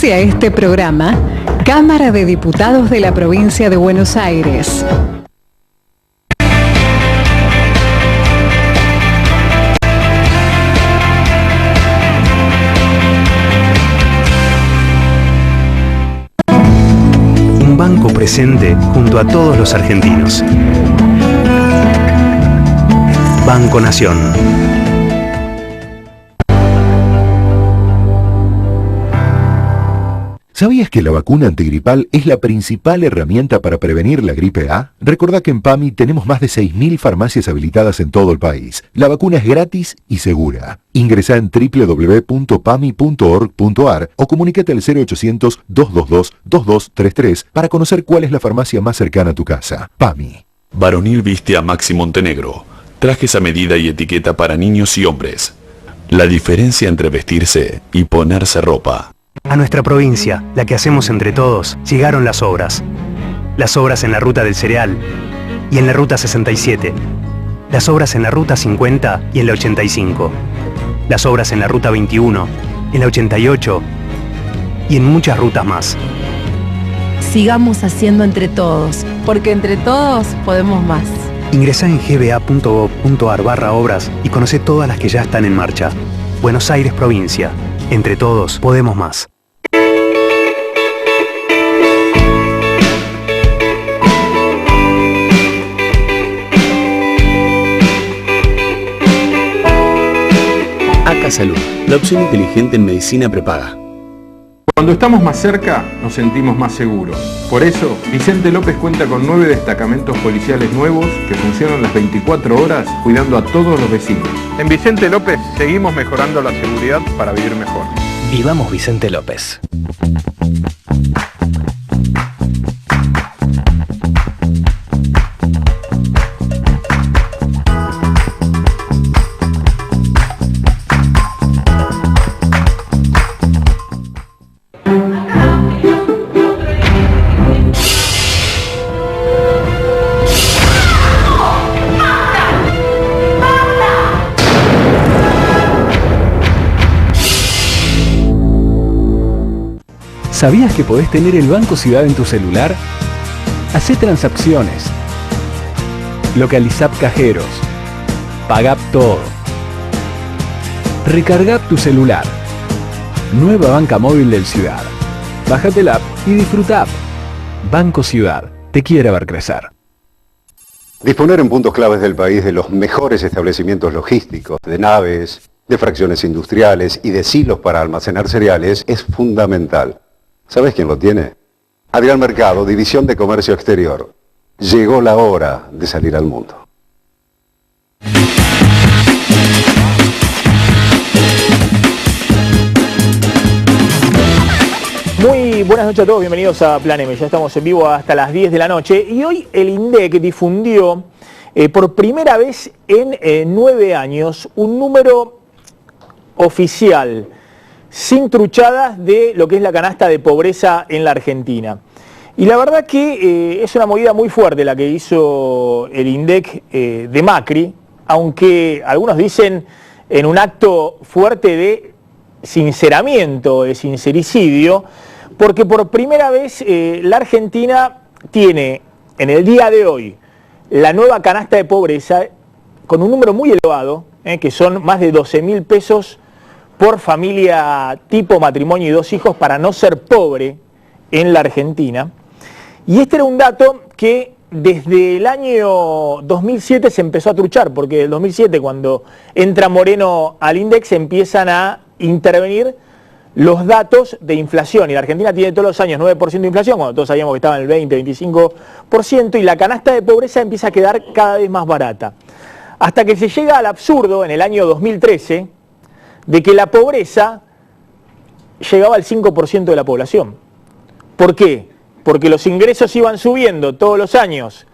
Auspicia este programa Cámara de Diputados de la Provincia de Buenos Aires. Un banco presente junto a todos los argentinos. Banco Nación. ¿Sabías que la vacuna antigripal es la principal herramienta para prevenir la gripe A? Recordá que en PAMI tenemos más de 6.000 farmacias habilitadas en todo el país. La vacuna es gratis y segura. Ingresá en www.pami.org.ar o comunícate al 0800-222-2233 para conocer cuál es la farmacia más cercana a tu casa. PAMI. Varonil viste a Maxi Montenegro. Trajes a medida y etiqueta para niños y hombres. La diferencia entre vestirse y ponerse ropa. A nuestra provincia, la que hacemos entre todos, llegaron las obras. Las obras en la ruta del cereal y en la ruta 67. Las obras en la ruta 50 y en la 85. Las obras en la ruta 21, en la 88 y en muchas rutas más. Sigamos haciendo entre todos, porque entre todos podemos más. Ingresá en gba.gov.ar/obras y conoce todas las que ya están en marcha. Buenos Aires, provincia. Entre todos podemos más. ACA Salud, la opción inteligente en medicina prepaga. Cuando estamos más cerca, nos sentimos más seguros. Por eso, Vicente López cuenta con 9 destacamentos policiales nuevos que funcionan las 24 horas cuidando a todos los vecinos. En Vicente López seguimos mejorando la seguridad para vivir mejor. Vivamos Vicente López. ¿Sabías que podés tener el Banco Ciudad en tu celular? Hacé transacciones, localizá cajeros, pagá todo, recargá tu celular. Nueva banca móvil del Ciudad. Bájate la app y disfruta. Banco Ciudad, te quiere ver crecer. Disponer en puntos claves del país de los mejores establecimientos logísticos, de naves, de fracciones industriales y de silos para almacenar cereales es fundamental. ¿Sabes quién lo tiene? Adrián Mercado, División de Comercio Exterior. Llegó la hora de salir al mundo. Muy buenas noches a todos, bienvenidos a Plan M. Ya estamos en vivo hasta las 10 de la noche y hoy el INDEC difundió por primera vez en 9 años un número oficial sin truchadas de lo que es la canasta de pobreza en la Argentina. Y la verdad que es una movida muy fuerte la que hizo el INDEC de Macri, aunque algunos dicen en un acto fuerte de sinceramiento, de sincericidio, porque por primera vez la Argentina tiene en el día de hoy la nueva canasta de pobreza con un número muy elevado, que son más de 12.000 pesos por familia tipo matrimonio y 2 hijos para no ser pobre en la Argentina. Y este era un dato que desde el año 2007 se empezó a truchar, porque en el 2007 cuando entra Moreno al INDEC se empiezan a intervenir los datos de inflación. Y la Argentina tiene todos los años 9% de inflación, cuando todos sabíamos que estaba en el 20, 25%, y la canasta de pobreza empieza a quedar cada vez más barata. Hasta que se llega al absurdo en el año 2013, de que la pobreza llegaba al 5% de la población. ¿Por qué? Porque los ingresos iban subiendo todos los años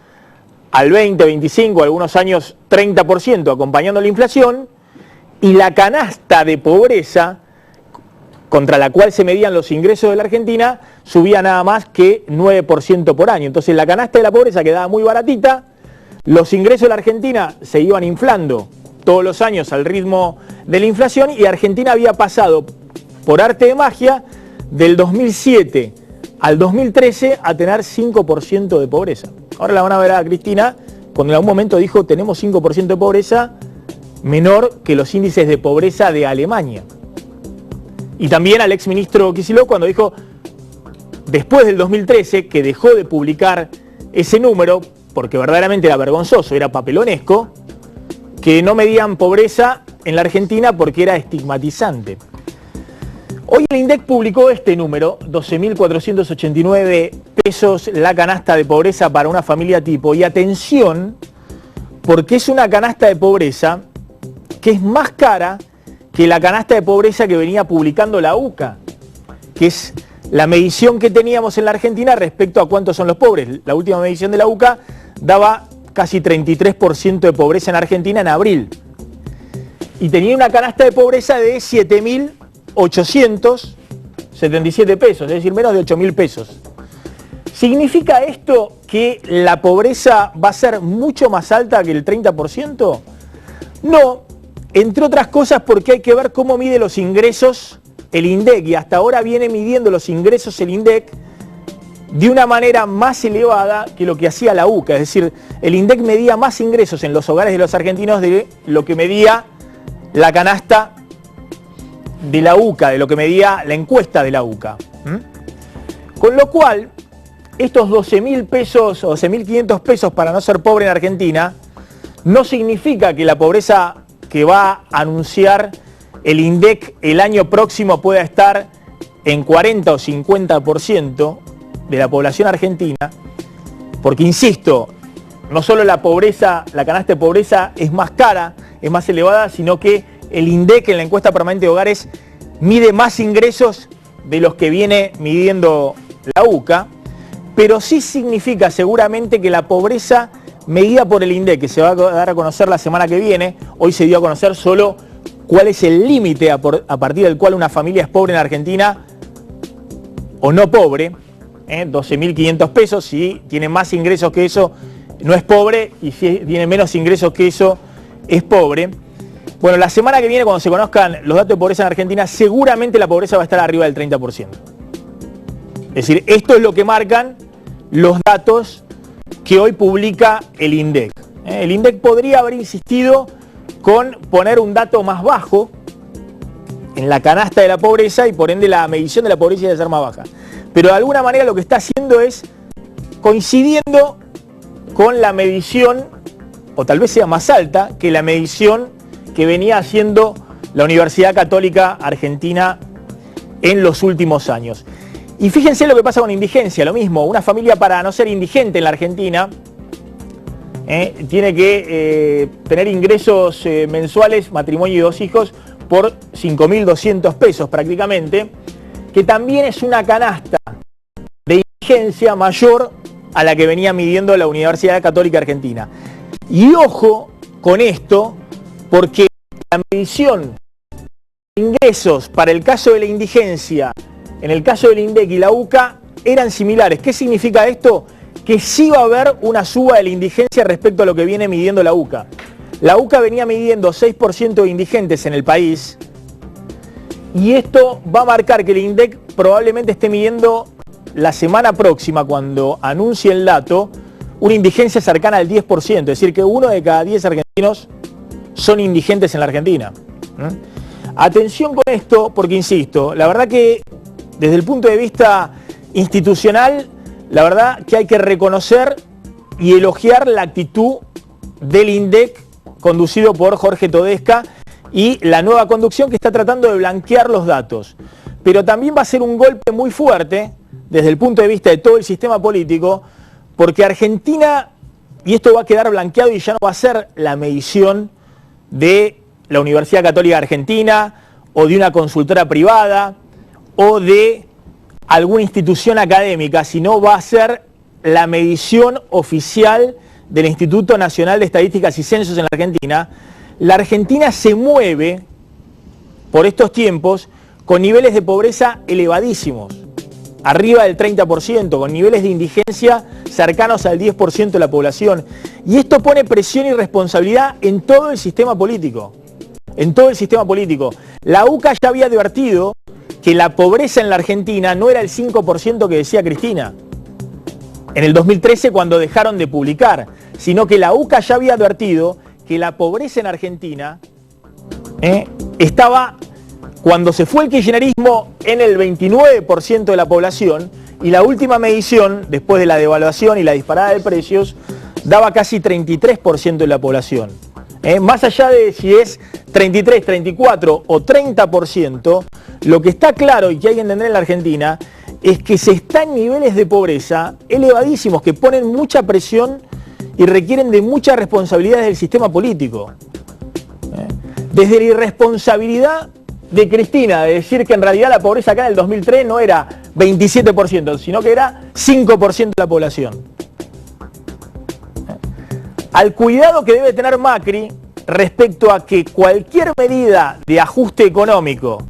al 20, 25, algunos años 30%, acompañando la inflación, y la canasta de pobreza, contra la cual se medían los ingresos de la Argentina, subía nada más que 9% por año. Entonces la canasta de la pobreza quedaba muy baratita, los ingresos de la Argentina se iban inflando todos los años al ritmo de la inflación y Argentina había pasado, por arte de magia, del 2007 al 2013 a tener 5% de pobreza. Ahora la van a ver a Cristina cuando en algún momento dijo tenemos 5% de pobreza, menor que los índices de pobreza de Alemania. Y también al exministro Kicillof cuando dijo, después del 2013, que dejó de publicar ese número, porque verdaderamente era vergonzoso, era papelonesco, que no medían pobreza en la Argentina porque era estigmatizante. Hoy el INDEC publicó este número, 12.489 pesos la canasta de pobreza para una familia tipo. Y atención, porque es una canasta de pobreza que es más cara que la canasta de pobreza que venía publicando la UCA, que es la medición que teníamos en la Argentina respecto a cuántos son los pobres. La última medición de la UCA daba casi 33% de pobreza en Argentina en abril. Y tenía una canasta de pobreza de 7.877 pesos, es decir, menos de 8.000 pesos. ¿Significa esto que la pobreza va a ser mucho más alta que el 30%? No, entre otras cosas porque hay que ver cómo mide los ingresos el INDEC, y hasta ahora viene midiendo los ingresos el INDEC de una manera más elevada que lo que hacía la UCA. Es decir, el INDEC medía más ingresos en los hogares de los argentinos de lo que medía la canasta de la UCA, de lo que medía la encuesta de la UCA. Con lo cual, estos 12.000 pesos o 12.500 pesos para no ser pobre en Argentina no significa que la pobreza que va a anunciar el INDEC el año próximo pueda estar en 40 o 50% de la población argentina, porque insisto, no solo la pobreza, la canasta de pobreza es más cara, es más elevada, sino que el INDEC en la encuesta permanente de hogares mide más ingresos de los que viene midiendo la UCA, pero sí significa seguramente que la pobreza medida por el INDEC, que se va a dar a conocer la semana que viene, hoy se dio a conocer solo cuál es el límite a partir del cual una familia es pobre en Argentina o no pobre, 12.500 pesos, si tiene más ingresos que eso no es pobre, y si tiene menos ingresos que eso es pobre. Bueno, la semana que viene, cuando se conozcan los datos de pobreza en Argentina, seguramente la pobreza va a estar arriba del 30%. Es decir, esto es lo que marcan los datos que hoy publica el INDEC. El INDEC podría haber insistido con poner un dato más bajo en la canasta de la pobreza y por ende la medición de la pobreza debe ser más baja. Pero de alguna manera lo que está haciendo es coincidiendo con la medición, o tal vez sea más alta, que la medición que venía haciendo la Universidad Católica Argentina en los últimos años. Y fíjense lo que pasa con indigencia, lo mismo, una familia para no ser indigente en la Argentina tiene que tener ingresos mensuales, matrimonio y 2 hijos, por 5.200 pesos prácticamente, que también es una canasta de indigencia mayor a la que venía midiendo la Universidad Católica Argentina. Y ojo con esto, porque la medición de ingresos para el caso de la indigencia, en el caso del INDEC y la UCA, eran similares. ¿Qué significa esto? Que sí va a haber una suba de la indigencia respecto a lo que viene midiendo la UCA. La UCA venía midiendo 6% de indigentes en el país, y esto va a marcar que el INDEC probablemente esté midiendo la semana próxima, cuando anuncie el dato, una indigencia cercana al 10%, es decir, que 1 de cada 10 argentinos son indigentes en la Argentina. Atención con esto, porque insisto, la verdad que desde el punto de vista institucional, la verdad que hay que reconocer y elogiar la actitud del INDEC conducido por Jorge Todesca y la nueva conducción que está tratando de blanquear los datos. Pero también va a ser un golpe muy fuerte desde el punto de vista de todo el sistema político, porque Argentina, y esto va a quedar blanqueado y ya no va a ser la medición de la Universidad Católica Argentina o de una consultora privada o de alguna institución académica, sino va a ser la medición oficial del Instituto Nacional de Estadísticas y Censos en la Argentina. La Argentina se mueve por estos tiempos con niveles de pobreza elevadísimos, arriba del 30%, con niveles de indigencia cercanos al 10% de la población. Y esto pone presión y responsabilidad en todo el sistema político. En todo el sistema político. La UCA ya había advertido que la pobreza en la Argentina no era el 5% que decía Cristina en el 2013 cuando dejaron de publicar, sino que la UCA ya había advertido que la pobreza en Argentina estaba, cuando se fue el kirchnerismo, en el 29% de la población, y la última medición, después de la devaluación y la disparada de precios, daba casi 33% de la población. Más allá de si es 33, 34 o 30%, lo que está claro y que hay que entender en la Argentina es que se está en niveles de pobreza elevadísimos que ponen mucha presión y requieren de muchas responsabilidades del sistema político. Desde la irresponsabilidad de Cristina de decir que en realidad la pobreza acá en el 2003 no era 27%, sino que era 5% de la población. Al cuidado que debe tener Macri respecto a que cualquier medida de ajuste económico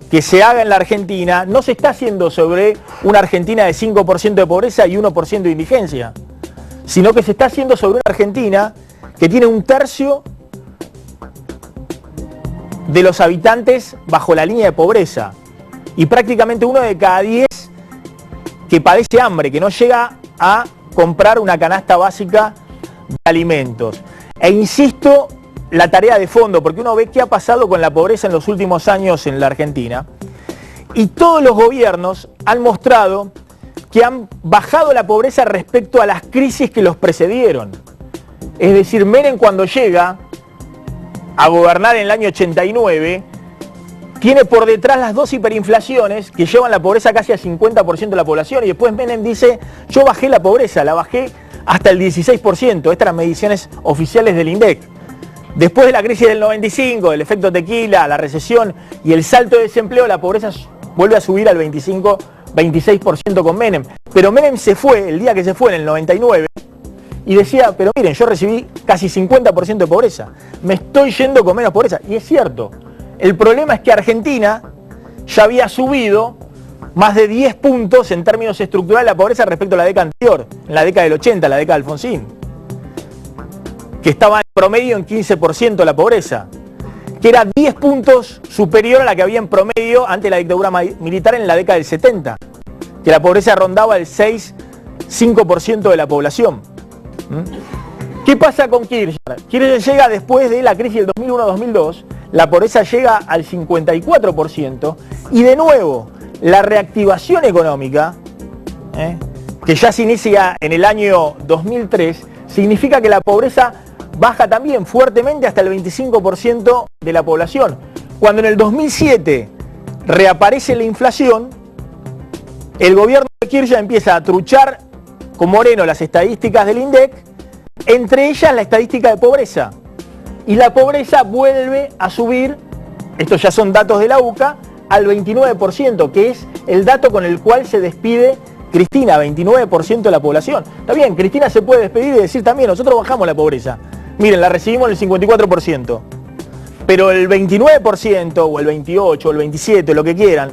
que se haga en la Argentina no se está haciendo sobre una Argentina de 5% de pobreza y 1% de indigencia, sino que se está haciendo sobre una Argentina que tiene 1/3 de los habitantes bajo la línea de pobreza y prácticamente 1 de cada 10 que padece hambre, que no llega a comprar una canasta básica de alimentos. E insisto, la tarea de fondo, porque uno ve qué ha pasado con la pobreza en los últimos años en la Argentina, y todos los gobiernos han mostrado que han bajado la pobreza respecto a las crisis que los precedieron. Es decir, Menem, cuando llega a gobernar en el año 89, tiene por detrás las 2 hiperinflaciones que llevan la pobreza casi al 50% de la población, y después Menem dice, yo bajé la pobreza, la bajé hasta el 16%, estas eran mediciones oficiales del INDEC. Después de la crisis del 95, el efecto tequila, la recesión y el salto de desempleo, la pobreza vuelve a subir al 25-26% con Menem. Pero Menem se fue, el día que se fue en el 99, y decía, pero miren, yo recibí casi 50% de pobreza, me estoy yendo con menos pobreza. Y es cierto, el problema es que Argentina ya había subido más de 10 puntos en términos estructurales la pobreza respecto a la década anterior, en la década del 80, la década de Alfonsín, que estaba en promedio en 15% la pobreza, que era 10 puntos superior a la que había en promedio antes de la dictadura militar en la década del 70, que la pobreza rondaba el 6-5% de la población. ¿Qué pasa con Kirchner? Kirchner llega después de la crisis del 2001-2002, la pobreza llega al 54%, y de nuevo, la reactivación económica, que ya se inicia en el año 2003, significa que la pobreza baja también fuertemente hasta el 25% de la población. Cuando en el 2007 reaparece la inflación, el gobierno de Kirchner empieza a truchar con Moreno las estadísticas del INDEC, entre ellas la estadística de pobreza. Y la pobreza vuelve a subir, estos ya son datos de la UCA, al 29%, que es el dato con el cual se despide Cristina, 29% de la población. Está bien, Cristina se puede despedir y decir también, nosotros bajamos la pobreza. Miren, la recibimos en el 54%. Pero el 29% o el 28% o el 27%, lo que quieran,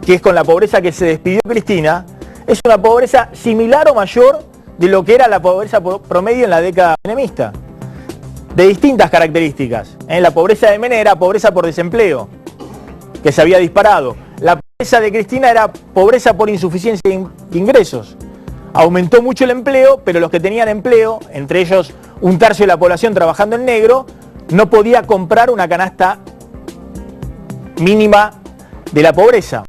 que es con la pobreza que se despidió Cristina, es una pobreza similar o mayor de lo que era la pobreza promedio en la década menemista. De distintas características. La pobreza de Menem era pobreza por desempleo, que se había disparado. La pobreza de Cristina era pobreza por insuficiencia de ingresos. Aumentó mucho el empleo, pero los que tenían empleo, entre ellos 1/3 de la población trabajando en negro, no podía comprar una canasta mínima de la pobreza.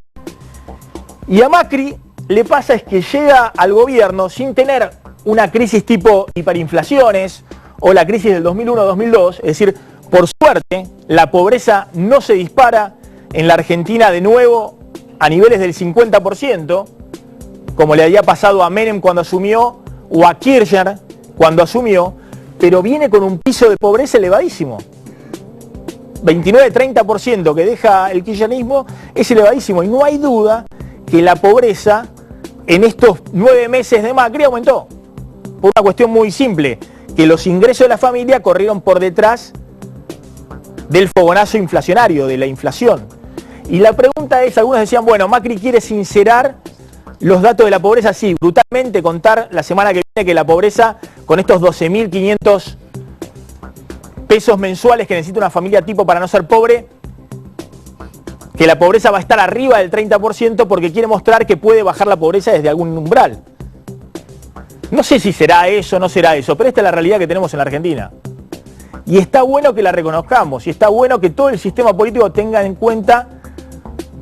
Y a Macri le pasa es que llega al gobierno sin tener una crisis tipo hiperinflaciones o la crisis del 2001-2002, es decir, por suerte la pobreza no se dispara en la Argentina de nuevo a niveles del 50%, como le había pasado a Menem cuando asumió o a Kirchner cuando asumió, pero viene con un piso de pobreza elevadísimo. 29-30% que deja el kirchnerismo es elevadísimo, y no hay duda que la pobreza en estos 9 meses de Macri aumentó. Por una cuestión muy simple, que los ingresos de la familia corrieron por detrás del fogonazo inflacionario, de la inflación. Y la pregunta es, algunos decían, bueno, Macri quiere sincerar los datos de la pobreza, sí, brutalmente contar la semana que viene que la pobreza, con estos 12.500 pesos mensuales que necesita una familia tipo para no ser pobre, que la pobreza va a estar arriba del 30% porque quiere mostrar que puede bajar la pobreza desde algún umbral. No sé si será eso o no será eso, pero esta es la realidad que tenemos en la Argentina. Y está bueno que la reconozcamos, y está bueno que todo el sistema político tenga en cuenta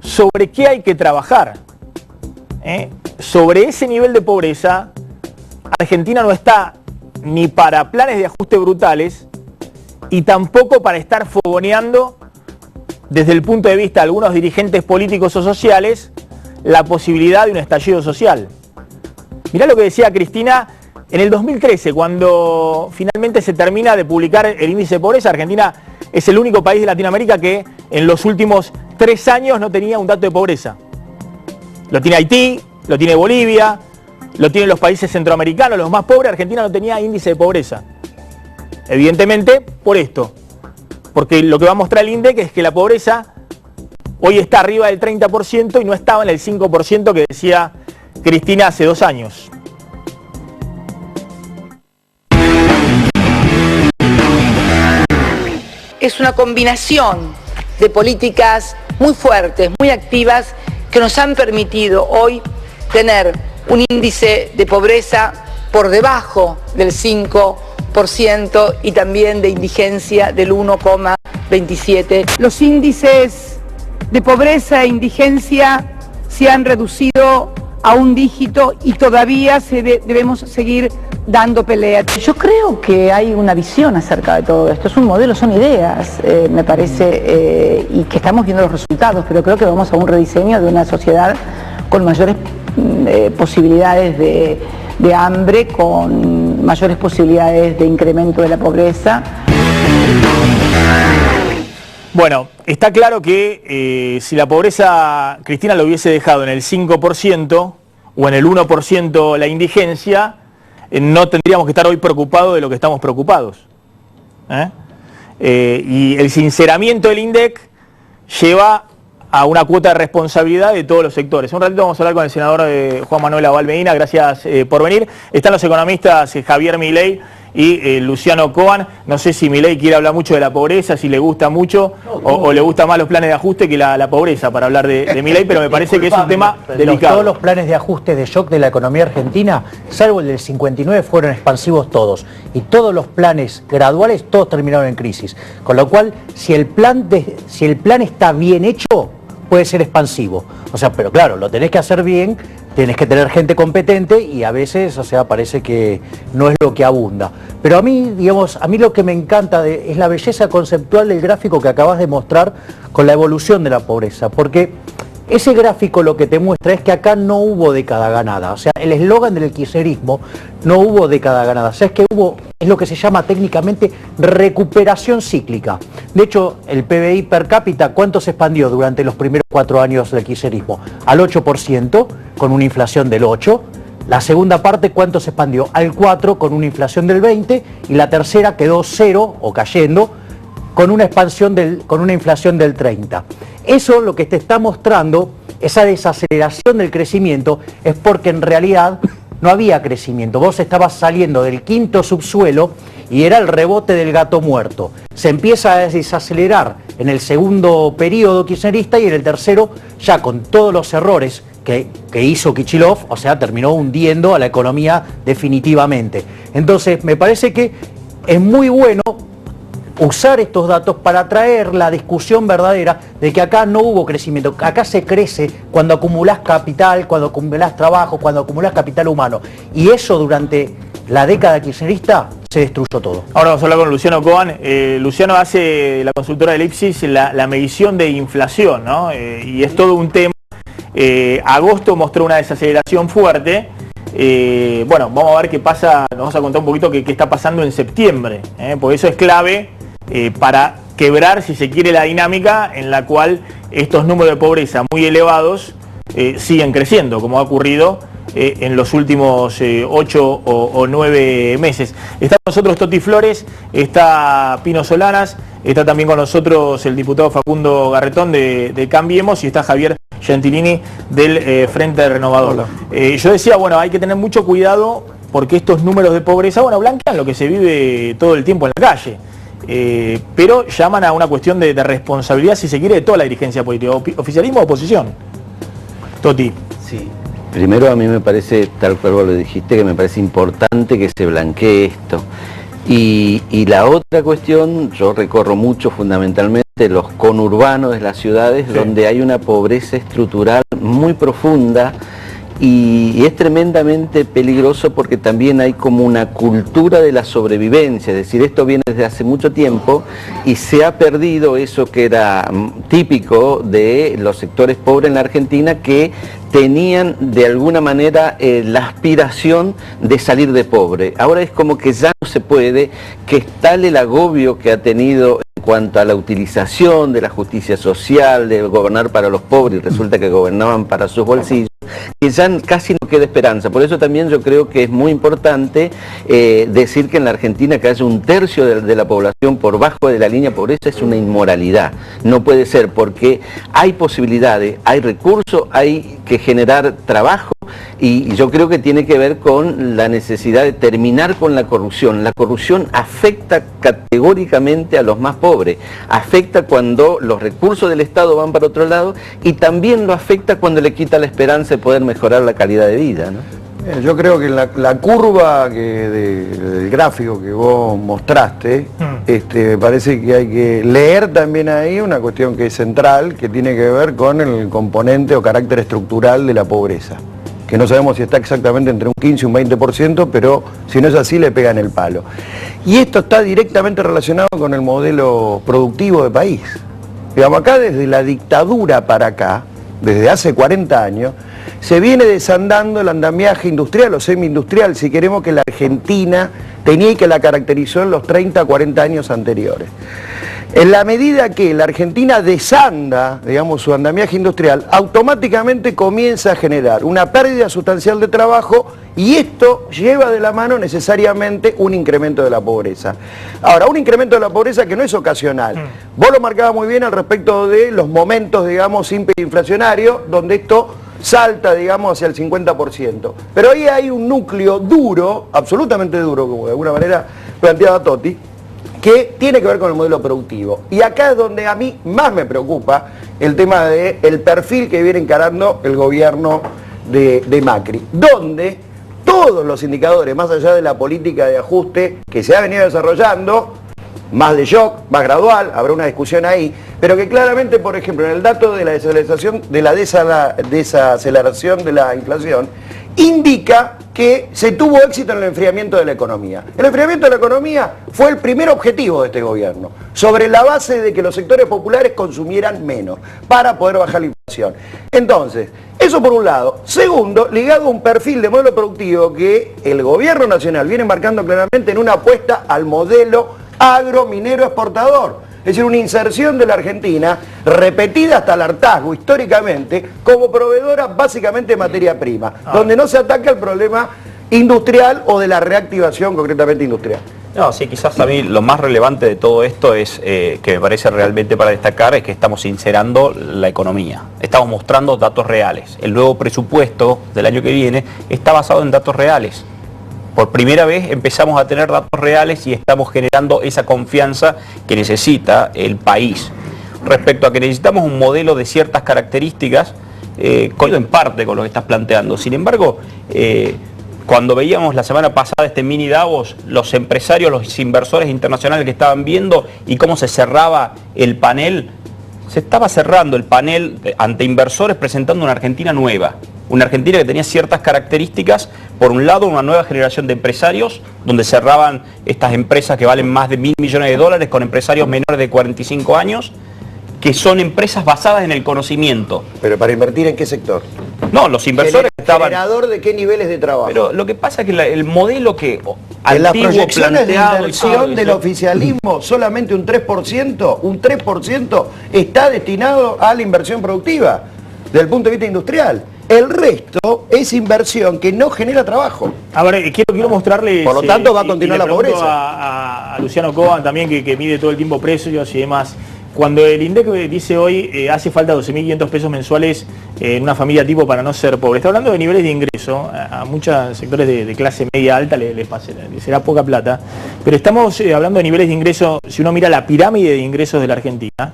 sobre qué hay que trabajar. Sobre ese nivel de pobreza, Argentina no está ni para planes de ajuste brutales y tampoco para estar fogoneando desde el punto de vista de algunos dirigentes políticos o sociales la posibilidad de un estallido social. Mirá lo que decía Cristina en el 2013, cuando finalmente se termina de publicar el índice de pobreza. Argentina es el único país de Latinoamérica que en los últimos 3 años no tenía un dato de pobreza. Lo tiene Haití, lo tiene Bolivia, lo tienen los países centroamericanos, los más pobres. Argentina no tenía índice de pobreza. Evidentemente, por esto. Porque lo que va a mostrar el INDEC es que la pobreza hoy está arriba del 30% y no estaba en el 5% que decía Cristina hace 2 años. Es una combinación de políticas muy fuertes, muy activas, que nos han permitido hoy tener un índice de pobreza por debajo del 5% y también de indigencia del 1,27%. Los índices de pobreza e indigencia se han reducido a un dígito y todavía debemos seguir dando pelea. Yo creo que hay una visión acerca de todo esto, es un modelo, son ideas, me parece, y que estamos viendo los resultados, pero creo que vamos a un rediseño de una sociedad con mayores posibilidades de hambre, con mayores posibilidades de incremento de la pobreza. Bueno, está claro que si la pobreza Cristina lo hubiese dejado en el 5% o en el 1% la indigencia, no tendríamos que estar hoy preocupados de lo que estamos preocupados. Y el sinceramiento del INDEC lleva a una cuota de responsabilidad de todos los sectores. Un ratito vamos a hablar con el senador Juan Manuel Aval Medina, gracias por venir. Están los economistas Javier Milei y Luciano Coan. No sé si Milei quiere hablar mucho de la pobreza, si le gusta mucho o le gustan más los planes de ajuste que la pobreza para hablar de Milei, pero me parece que es un tema delicado. Todos los planes de ajuste de shock de la economía argentina, salvo el del 59, fueron expansivos todos. Y todos los planes graduales, todos terminaron en crisis. Con lo cual, si el plan está bien hecho, puede ser expansivo. O sea, pero claro, lo tenés que hacer bien, tenés que tener gente competente y a veces, o sea, parece que no es lo que abunda. Pero a mí, digamos, a mí lo que me encanta es la belleza conceptual del gráfico que acabas de mostrar con la evolución de la pobreza, porque ese gráfico lo que te muestra es que acá no hubo década ganada. O sea, el eslogan del kirchnerismo, no hubo década ganada. O sea, es lo que se llama técnicamente recuperación cíclica. De hecho, el PBI per cápita, ¿cuánto se expandió durante los primeros 4 años del kirchnerismo? Al 8%, con una inflación del 8%. La segunda parte, ¿cuánto se expandió? Al 4%, con una inflación del 20%. Y la tercera quedó 0, o cayendo, con una inflación del 30%. Eso lo que te está mostrando, esa desaceleración del crecimiento, es porque en realidad no había crecimiento. Vos estabas saliendo del 5.º subsuelo y era el rebote del gato muerto. Se empieza a desacelerar en el segundo periodo kirchnerista y en el tercero, ya con todos los errores que hizo Kicillof, o sea, terminó hundiendo a la economía definitivamente. Entonces, me parece que es muy bueno usar estos datos para traer la discusión verdadera de que acá no hubo crecimiento. Acá se crece cuando acumulás capital, cuando acumulás trabajo, cuando acumulás capital humano. Y eso durante la década kirchnerista se destruyó todo. Ahora vamos a hablar con Luciano Coan. Luciano hace, la consultora del Ipsis, la medición de inflación, ¿no? Y es todo un tema. Agosto mostró una desaceleración fuerte. Bueno, vamos a ver qué pasa, nos vamos a contar un poquito qué está pasando en septiembre, porque eso es clave para quebrar, si se quiere, la dinámica en la cual estos números de pobreza muy elevados siguen creciendo, como ha ocurrido en los últimos 8 o 9 meses. Está con nosotros Toti Flores, está Pino Solanas, está también con nosotros el diputado Facundo Garretón de Cambiemos y está Javier Gentilini del Frente Renovador. Yo decía, bueno, hay que tener mucho cuidado porque estos números de pobreza, bueno, blanquean lo que se vive todo el tiempo en la calle. pero llaman a una cuestión de responsabilidad, si se quiere, de toda la dirigencia política, oficialismo o oposición. Toti. Sí. Primero, a mí me parece, tal cual vos lo dijiste, que me parece importante que se blanquee esto. Y la otra cuestión, yo recorro mucho fundamentalmente los conurbanos de las ciudades, sí, donde hay una pobreza estructural muy profunda y es tremendamente peligroso porque también hay como una cultura de la sobrevivencia, es decir, esto viene desde hace mucho tiempo y se ha perdido eso que era típico de los sectores pobres en la Argentina, que tenían de alguna manera la aspiración de salir de pobre. Ahora es como que ya no se puede, que es tal el agobio que ha tenido en cuanto a la utilización de la justicia social, de gobernar para los pobres, y resulta que gobernaban para sus bolsillos, que ya casi no queda esperanza. Por eso también yo creo que es muy importante decir que en la Argentina que haya 1/3 de la población por bajo de la línea de pobreza es una inmoralidad. No puede ser, porque hay posibilidades, hay recursos, hay que generar trabajo, y yo creo que tiene que ver con la necesidad de terminar con la corrupción. La corrupción afecta categóricamente a los más pobres, afecta cuando los recursos del Estado van para otro lado, y también lo afecta cuando le quita la esperanza de poder mejorar la calidad de vida, ¿no? Yo creo que la curva del gráfico que vos mostraste, me parece que hay que leer también ahí una cuestión que es central, que tiene que ver con el componente o carácter estructural de la pobreza, que no sabemos si está exactamente entre un 15 y un 20%, pero si no es así le pegan el palo. Y esto está directamente relacionado con el modelo productivo de país. Digamos, acá desde la dictadura para acá, desde hace 40 años, se viene desandando el andamiaje industrial o semi-industrial, si queremos, que la Argentina tenía y que la caracterizó en los 30, 40 años anteriores. En la medida que la Argentina desanda, digamos, su andamiaje industrial, automáticamente comienza a generar una pérdida sustancial de trabajo, y esto lleva de la mano necesariamente un incremento de la pobreza. Ahora, un incremento de la pobreza que no es ocasional. Vos lo marcabas muy bien al respecto de los momentos, digamos, hiperinflacionarios, donde esto salta, digamos, hacia el 50%. Pero ahí hay un núcleo duro, absolutamente duro, como de alguna manera planteaba Toti, que tiene que ver con el modelo productivo. Y acá es donde a mí más me preocupa el tema del perfil que viene encarando el gobierno de Macri, donde todos los indicadores, más allá de la política de ajuste que se ha venido desarrollando, más de shock, más gradual, habrá una discusión ahí, pero que claramente, por ejemplo, en el dato de la desaceleración de la inflación, indica que se tuvo éxito en el enfriamiento de la economía. El enfriamiento de la economía fue el primer objetivo de este gobierno, sobre la base de que los sectores populares consumieran menos, para poder bajar la inflación. Entonces, eso por un lado. Segundo, ligado a un perfil de modelo productivo que el gobierno nacional viene marcando claramente en una apuesta al modelo agrominero exportador. Es decir, una inserción de la Argentina, repetida hasta el hartazgo históricamente, como proveedora básicamente de materia prima, donde no se ataca el problema industrial o de la reactivación concretamente industrial. No, sí, quizás a mí lo más relevante de todo esto es, que me parece realmente para destacar, es que estamos sincerando la economía. Estamos mostrando datos reales. El nuevo presupuesto del año que viene está basado en datos reales. Por primera vez empezamos a tener datos reales y estamos generando esa confianza que necesita el país. Respecto a que necesitamos un modelo de ciertas características, coincido en parte con lo que estás planteando. Sin embargo, cuando veíamos la semana pasada este mini Davos, los empresarios, los inversores internacionales que estaban viendo y cómo se cerraba el panel, se estaba cerrando el panel ante inversores presentando una Argentina nueva. Una Argentina que tenía ciertas características, por un lado una nueva generación de empresarios, donde cerraban estas empresas que valen más de $1.000 millones con empresarios menores de 45 años, que son empresas basadas en el conocimiento. ¿Pero para invertir en qué sector? No, los inversores estaban... ¿Generador de qué niveles de trabajo? Pero lo que pasa es que el modelo que en las proyecciones de inversión del oficialismo, solamente un 3% está destinado a la inversión productiva, desde el punto de vista industrial. El resto es inversión que no genera trabajo. Ahora, quiero mostrarles... Por lo tanto, va a continuar la pobreza. A Luciano Cobán también, que mide todo el tiempo precios y demás. Cuando el INDEC dice hoy hace falta 12.500 pesos mensuales en una familia tipo para no ser pobre, está hablando de niveles de ingreso. A muchos sectores de clase media alta les será poca plata, pero estamos hablando de niveles de ingreso, si uno mira la pirámide de ingresos de la Argentina,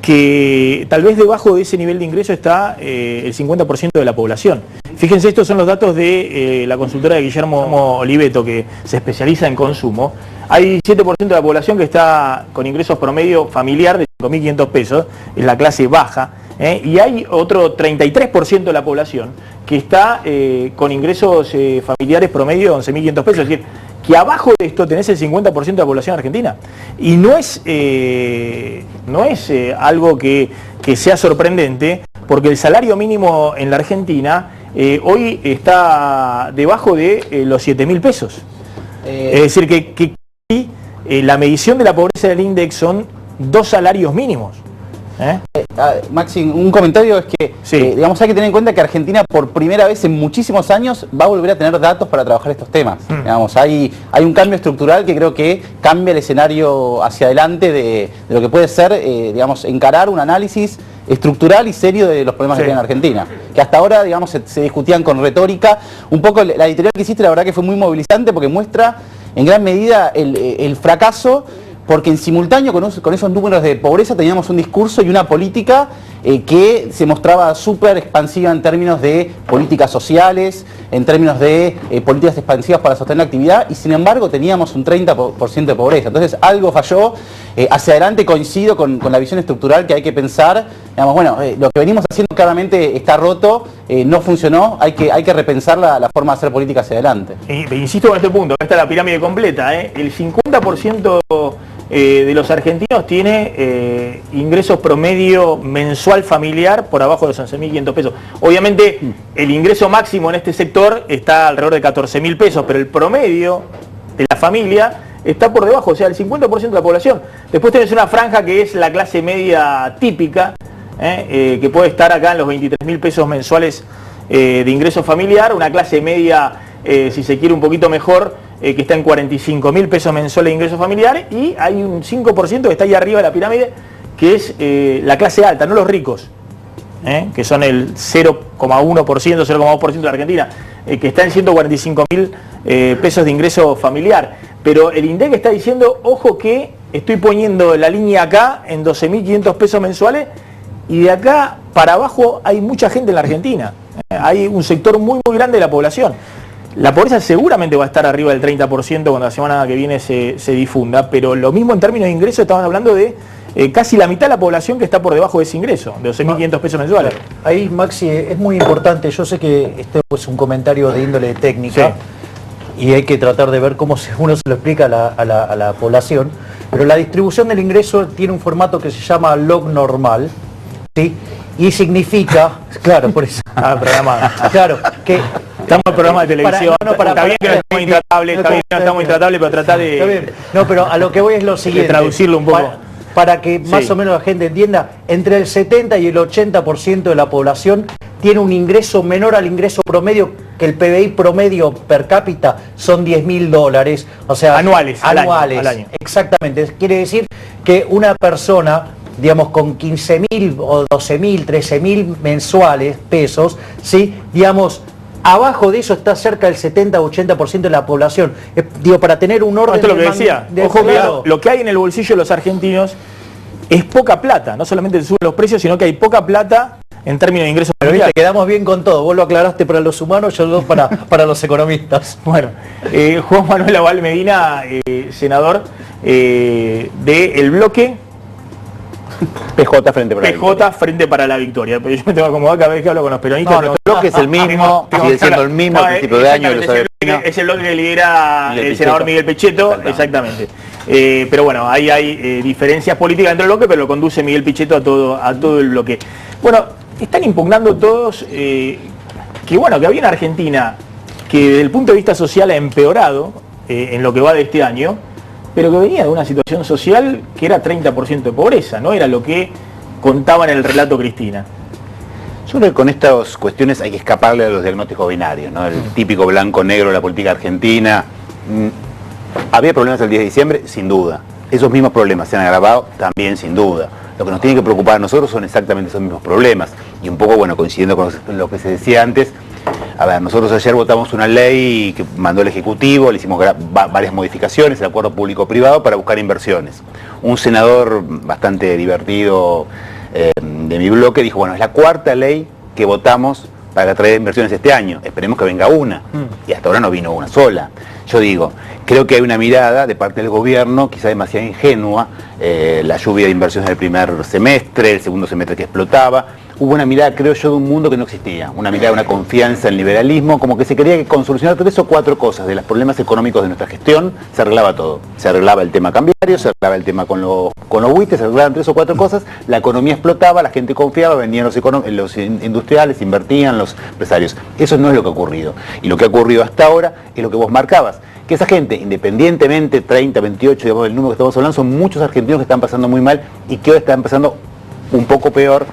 que tal vez debajo de ese nivel de ingreso está el 50% de la población. Fíjense, estos son los datos de la consultora de Guillermo Oliveto, que se especializa en consumo. Hay 7% de la población que está con ingresos promedio familiar de 5.500 pesos, es la clase baja, y hay otro 33% de la población que está con ingresos familiares promedio de 11.500 pesos, es decir, que abajo de esto tenés el 50% de la población argentina. Y no es algo que sea sorprendente, porque el salario mínimo en la Argentina hoy está debajo de los 7.000 pesos. Es decir, que la medición de la pobreza del INDEC son 2 salarios mínimos. Maxi, un comentario es que digamos, hay que tener en cuenta que Argentina por primera vez en muchísimos años va a volver a tener datos para trabajar estos temas. Digamos, hay un cambio estructural que creo que cambia el escenario hacia adelante de lo que puede ser, digamos, encarar un análisis estructural y serio de los problemas que tiene en Argentina, que hasta ahora, digamos, se discutían con retórica. Un poco la editorial que hiciste, la verdad que fue muy movilizante, porque muestra en gran medida el fracaso, porque en simultáneo con esos números de pobreza teníamos un discurso y una política que se mostraba súper expansiva en términos de políticas sociales, en términos de políticas expansivas para sostener la actividad, y sin embargo teníamos un 30% de pobreza. Entonces algo falló. Hacia adelante coincido con la visión estructural que hay que pensar. Digamos, bueno, lo que venimos haciendo claramente está roto, no funcionó, hay que repensar la forma de hacer política hacia adelante. Insisto con este punto, esta es la pirámide completa. El 50% de los argentinos tiene ingresos promedio mensual familiar por abajo de los 11.500 pesos. Obviamente el ingreso máximo en este sector está alrededor de 14.000 pesos, pero el promedio de la familia está por debajo, o sea, el 50% de la población. Después tenés una franja que es la clase media típica, que puede estar acá en los 23.000 pesos mensuales de ingreso familiar, una clase media, si se quiere, un poquito mejor, que está en 45.000 pesos mensuales de ingreso familiar, y hay un 5% que está ahí arriba de la pirámide, que es la clase alta, no los ricos, que son el 0,1%, 0,2% de la Argentina, que está en 145.000 pesos de ingreso familiar. Pero el INDEC está diciendo, ojo que estoy poniendo la línea acá en 12.500 pesos mensuales, y de acá para abajo hay mucha gente en la Argentina. Hay un sector muy grande de la población. La pobreza seguramente va a estar arriba del 30% cuando la semana que viene se difunda, pero lo mismo en términos de ingresos, estamos hablando de casi la mitad de la población que está por debajo de ese ingreso, de 12.500 pesos mensuales. Ahí, Maxi, es muy importante. Yo sé que este es un comentario de índole técnica, y hay que tratar de ver cómo uno se lo explica a la población, pero la distribución del ingreso tiene un formato que se llama log normal, ¿sí? Y significa, claro, por eso, claro, que estamos en el programa de televisión, está bien que no estamos intratables, está bien que no estamos intratables, pero tratar de... No, pero a lo que voy es lo siguiente, de traducirlo un poco. Para que más o menos la gente entienda, entre el 70 y el 80% de la población tiene un ingreso menor al ingreso promedio, que el PBI promedio per cápita son $10.000, o sea, anuales. Al año. Exactamente, quiere decir que una persona, digamos, con 15.000 o 12.000, 13.000 mensuales pesos, ¿sí? Digamos, abajo de eso está cerca del 70 o 80% de la población. Digo, para tener un orden... Esto es lo que decía. Ojo que lo que hay en el bolsillo de los argentinos es poca plata. No solamente suben los precios, sino que hay poca plata en términos de ingresos. Pero viste, quedamos bien con todo. Vos lo aclaraste para los humanos, yo dos para los economistas. Bueno, Juan Manuel Aval Medina, senador del bloque PJ Frente para la Victoria. Frente para la Victoria. Pero yo me tengo que acomodar cada vez que hablo con los peronistas. No, nuestro bloque es el mismo, sigue siendo el mismo al principio de año. Es el bloque que lidera el senador Miguel Pichetto, exactamente. Pero bueno, ahí hay diferencias políticas dentro del bloque, pero lo conduce Miguel Pichetto a todo el bloque. Bueno, están impugnando todos que había una Argentina que desde el punto de vista social ha empeorado en lo que va de este año, pero que venía de una situación social que era 30% de pobreza, no era lo que contaba en el relato Cristina. Yo creo que con estas cuestiones hay que escaparle a los diagnósticos binarios, ¿no? El típico blanco-negro de la política argentina. ¿Había problemas el 10 de diciembre? Sin duda. esos mismos problemas se han agravado también, sin duda. Lo que nos tiene que preocupar a nosotros son exactamente esos mismos problemas. Y un poco, bueno, coincidiendo con lo que se decía antes, a ver, nosotros ayer votamos una ley que mandó el Ejecutivo, le hicimos varias modificaciones, el acuerdo público-privado para buscar inversiones. Un senador bastante divertido de mi bloque dijo, bueno, es la 4ª ley que votamos para traer inversiones este año, esperemos que venga una, y hasta ahora no vino una sola. Yo digo, creo que hay una mirada de parte del gobierno, quizá demasiado ingenua, la lluvia de inversiones del primer semestre, el segundo semestre que explotaba, hubo una mirada, creo yo, de un mundo que no existía, una mirada, una confianza en el liberalismo, como que se creía que con solucionar 3 o 4 cosas de los problemas económicos de nuestra gestión, se arreglaba todo. Se arreglaba el tema cambiario, se arreglaba el tema con los buitres, se arreglaban 3 o 4 cosas, la economía explotaba, la gente confiaba, venían los industriales, invertían los empresarios. Eso no es lo que ha ocurrido. Y lo que ha ocurrido hasta ahora es lo que vos marcabas, que esa gente, independientemente, 30, 28, digamos, del número que estamos hablando, son muchos argentinos que están pasando muy mal y que hoy están pasando un poco peor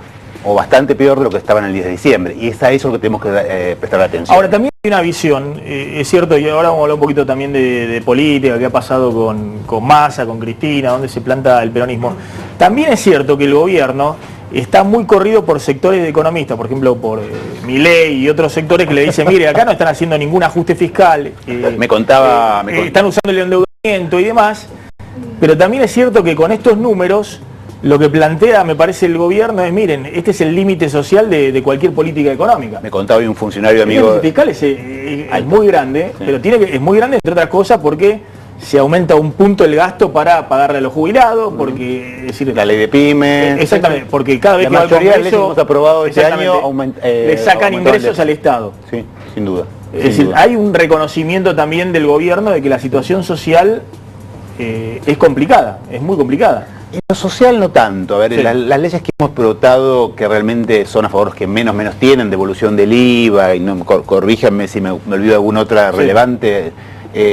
o bastante peor de lo que estaban el 10 de diciembre. Y es a eso lo que tenemos que prestar atención. Ahora, también hay una visión, es cierto, y ahora vamos a hablar un poquito también de política, qué ha pasado con Massa, con Cristina, dónde se planta el peronismo. También es cierto que el gobierno está muy corrido por sectores de economistas, por ejemplo, por Milei y otros sectores que le dicen, mire, acá no están haciendo ningún ajuste fiscal. Están usando el endeudamiento y demás, pero también es cierto que con estos números, lo que plantea, me parece, el gobierno es, miren, este es el límite social de cualquier política económica. Me contaba hoy un funcionario amigo... El límite fiscal es muy grande, sí. Pero es muy grande, entre otras cosas, porque se aumenta un punto el gasto para pagarle a los jubilados, porque... Es decir, la ley de pymes... Exactamente, porque cada vez que va al Congreso... La mayoría de leyes que hemos aprobado este año le sacan ingresos al Estado. Sí, sin duda. Es decir, hay un reconocimiento también del gobierno de que la situación social es complicada, es muy complicada. En lo social no tanto, a ver, sí. Las leyes que hemos protado que realmente son a favor de los que menos tienen, devolución del IVA, y no, corríjanme si me olvido alguna otra relevante,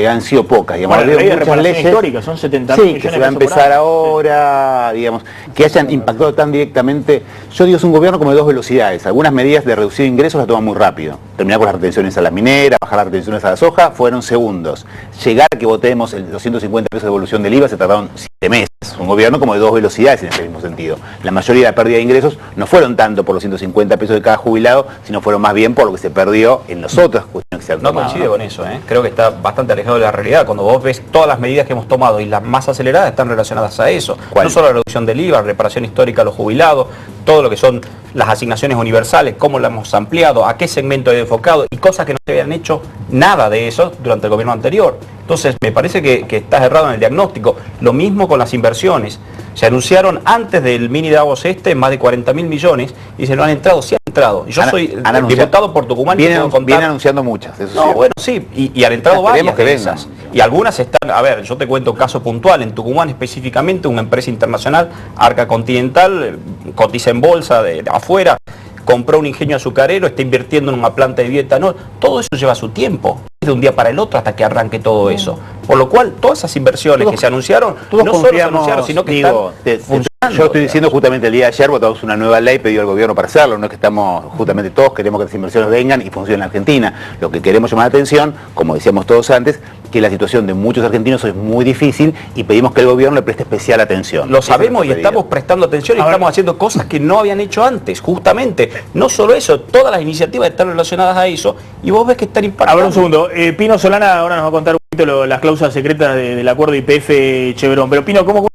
han sido pocas, digamos. Bueno, la ley de reparación histórica, son 70.000 millones que se va a empezar ahora, digamos, que hayan impactado tan directamente. Yo digo, es un gobierno como de 2 velocidades. Algunas medidas de reducir ingresos las toman muy rápido. Terminar con las retenciones a la minera, bajar las retenciones a la soja, fueron segundos. Llegar a que votemos los 250 pesos de devolución del IVA se tardaron 7 meses. Un gobierno como de 2 velocidades en ese mismo sentido. La mayoría de la pérdida de ingresos no fueron tanto por los 150 pesos de cada jubilado, sino fueron más bien por lo que se perdió en las otras cuestiones que se han tomado. No coincide con eso, creo que está bastante alejado de la realidad. Cuando vos ves todas las medidas que hemos tomado y las más aceleradas están relacionadas a eso. ¿Cuál? No solo la reducción del IVA, reparación histórica a los jubilados, todo lo que son las asignaciones universales, cómo las hemos ampliado, a qué segmento he enfocado y cosas que no se habían hecho nada de eso durante el gobierno anterior. Entonces me parece que estás errado en el diagnóstico. Lo mismo con las inversiones. Se anunciaron antes del mini Davos más de 40.000 millones y se lo han entrado, sí han entrado. Y yo soy diputado por Tucumán. Vienen anunciando muchas. Eso no, bueno, sí, y han entrado varias de esas. Y algunas están, a ver, yo te cuento un caso puntual, en Tucumán específicamente, una empresa internacional, Arca Continental, cotiza en bolsa de afuera, compró un ingenio azucarero, está invirtiendo en una planta de bioetanol, todo eso lleva su tiempo, de un día para el otro hasta que arranque todo eso. Por lo cual, todas esas inversiones que se anunciaron, no solo se anunciaron, sino que están funcionando. Yo estoy diciendo justamente el día de ayer, votamos una nueva ley, pedido al gobierno para hacerlo, no es que estamos, justamente todos queremos que las inversiones vengan y funcionen en Argentina. Lo que queremos llamar la atención, como decíamos todos antes, que la situación de muchos argentinos es muy difícil y pedimos que el gobierno le preste especial atención. Lo sabemos y estamos prestando atención y estamos haciendo cosas que no habían hecho antes, justamente. No solo eso, todas las iniciativas están relacionadas a eso y vos ves que están impactando. A ver un segundo, Pino Solana ahora nos va a contar un poquito las cláusulas secretas del acuerdo YPF-Chevron, pero Pino, ¿cómo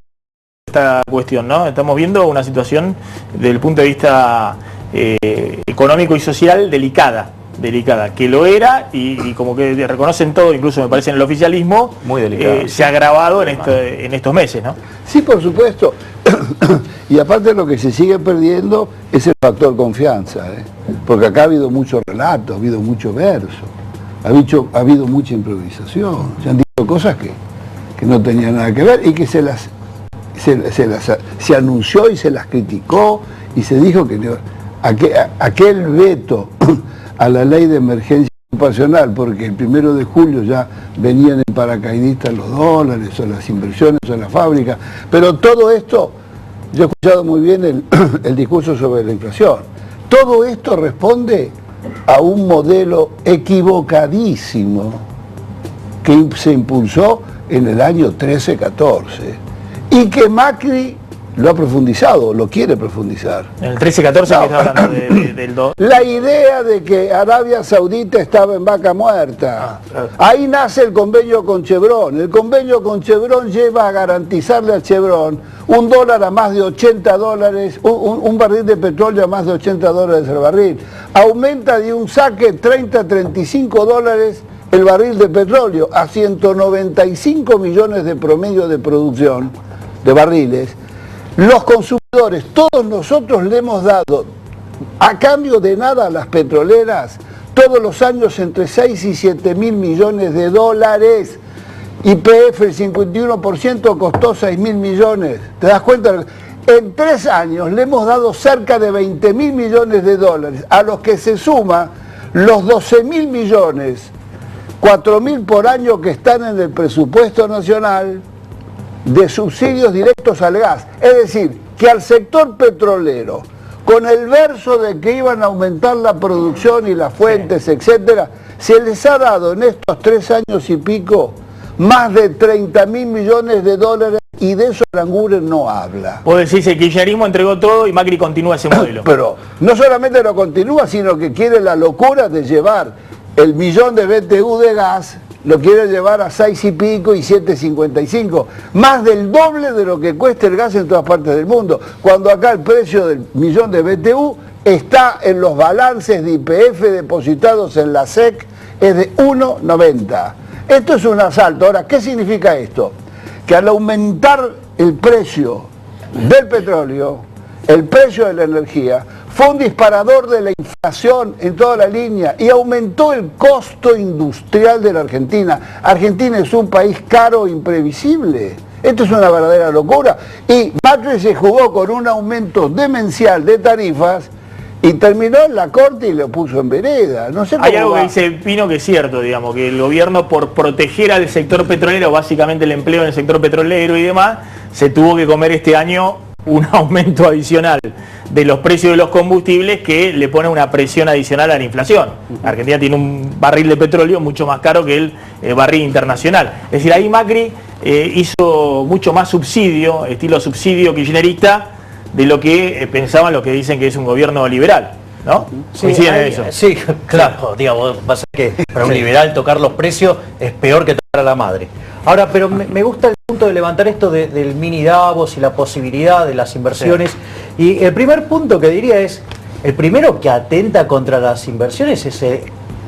esta cuestión, no? Estamos viendo una situación desde el punto de vista económico y social delicada, que lo era y como que reconocen todo, incluso me parece en el oficialismo, muy delicado, se ha agravado en estos meses, ¿no? Sí, por supuesto. Y aparte lo que se sigue perdiendo es el factor confianza, porque acá ha habido mucho relato, ha habido mucho verso, ha habido mucha improvisación, se han dicho cosas que no tenían nada que ver y que se anunció y se las criticó y se dijo que aquel veto a la ley de emergencia ocupacional, porque el 1 de julio ya venían en paracaidistas los dólares o las inversiones o la fábrica, pero todo esto, yo he escuchado muy bien el discurso sobre la inflación, todo esto responde a un modelo equivocadísimo que se impulsó en el año 13-14 y que Macri lo ha profundizado, lo quiere profundizar. En el 13-14 que está hablando del 2. La idea de que Arabia Saudita estaba en vaca muerta. Ahí nace el convenio con Chevron. El convenio con Chevron lleva a garantizarle a Chevron $1 a más de $80, un barril de petróleo a más de $80 el barril. Aumenta de un saque 30 a $35 el barril de petróleo a 195 millones de promedio de producción de barriles. Los consumidores, todos nosotros le hemos dado, a cambio de nada a las petroleras, todos los años entre 6 y 7 mil millones de dólares. YPF, el 51%, costó 6 mil millones. ¿Te das cuenta? En 3 años le hemos dado cerca de 20 mil millones de dólares, a los que se suma los 12 mil millones, 4 mil por año que están en el presupuesto nacional, de subsidios directos al gas. Es decir, que al sector petrolero, con el verso de que iban a aumentar la producción y las fuentes, etcétera, se les ha dado en estos 3 años y pico más de 30 mil millones de dólares, y de eso Aranguren no habla. Vos decís, el kirchnerismo entregó todo y Macri continúa ese modelo. Pero no solamente lo continúa, sino que quiere la locura de llevar el millón de BTU de gas, lo quiere llevar a 6 y pico y 7,55, más del doble de lo que cuesta el gas en todas partes del mundo, cuando acá el precio del millón de BTU está en los balances de YPF depositados en la SEC, es de 1,90. Esto es un asalto. Ahora, ¿qué significa esto? Que al aumentar el precio del petróleo, el precio de la energía, fue un disparador de la inflación en toda la línea y aumentó el costo industrial de la Argentina. Argentina es un país caro e imprevisible. Esto es una verdadera locura. Y Macri se jugó con un aumento demencial de tarifas y terminó en la corte y lo puso en vereda. No sé cómo hay algo va. que dice Pino que es cierto, digamos, que el gobierno, por proteger al sector petrolero, básicamente el empleo en el sector petrolero y demás, se tuvo que comer este año un aumento adicional de los precios de los combustibles que le pone una presión adicional a la inflación. Argentina tiene un barril de petróleo mucho más caro que el barril internacional. Es decir, ahí Macri hizo mucho más subsidio, estilo subsidio kirchnerista, de lo que pensaban los que dicen que es un gobierno liberal, ¿no? Sí, ¿Coinciden en eso? Sí, claro, digamos, pasa que para un liberal tocar los precios es peor que tocar a la madre. Ahora, pero me gusta el punto de levantar esto del mini Davos y la posibilidad de las inversiones. Sí. Y el primer punto que diría es, el primero que atenta contra las inversiones es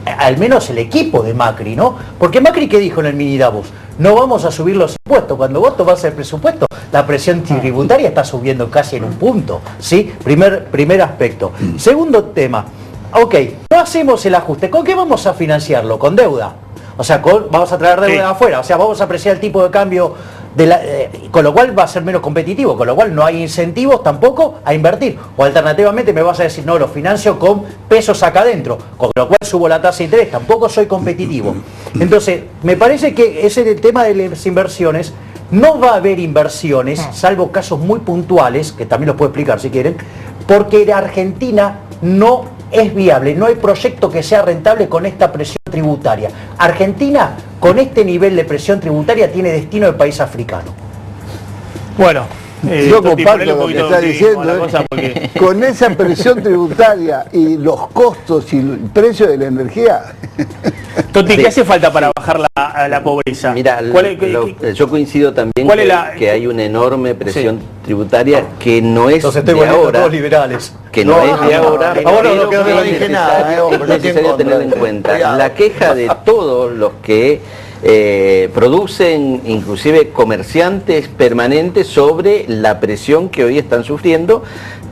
al menos el equipo de Macri, ¿no? Porque Macri, ¿qué dijo en el mini Davos? No vamos a subir los impuestos. Cuando vos tomás el presupuesto, la presión tributaria está subiendo casi en un punto, ¿sí? Primer aspecto. Segundo tema, ok, no hacemos el ajuste. ¿Con qué vamos a financiarlo? ¿Con deuda? O sea, vamos a traer deuda de afuera, o sea, vamos a apreciar el tipo de cambio, con lo cual va a ser menos competitivo, con lo cual no hay incentivos tampoco a invertir. O alternativamente me vas a decir, no, lo financio con pesos acá adentro, con lo cual subo la tasa de interés, tampoco soy competitivo. Entonces, me parece que ese tema de las inversiones, no va a haber inversiones, salvo casos muy puntuales, que también los puedo explicar si quieren, porque la Argentina no es viable, no hay proyecto que sea rentable con esta presión tributaria. Argentina, con este nivel de presión tributaria, tiene destino de país africano. Bueno, yo comparto lo que está diciendo, porque con esa presión tributaria y los costos y el precio de la energía. Toti, ¿qué hace falta para bajar la pobreza? Mira, yo coincido también que hay una enorme presión tributaria que no es de ahora. Todos liberales. Que no es de ahora, ahora no dije nada, es necesario tener en cuenta la queja de todos los que producen, inclusive comerciantes permanentes, sobre la presión que hoy están sufriendo,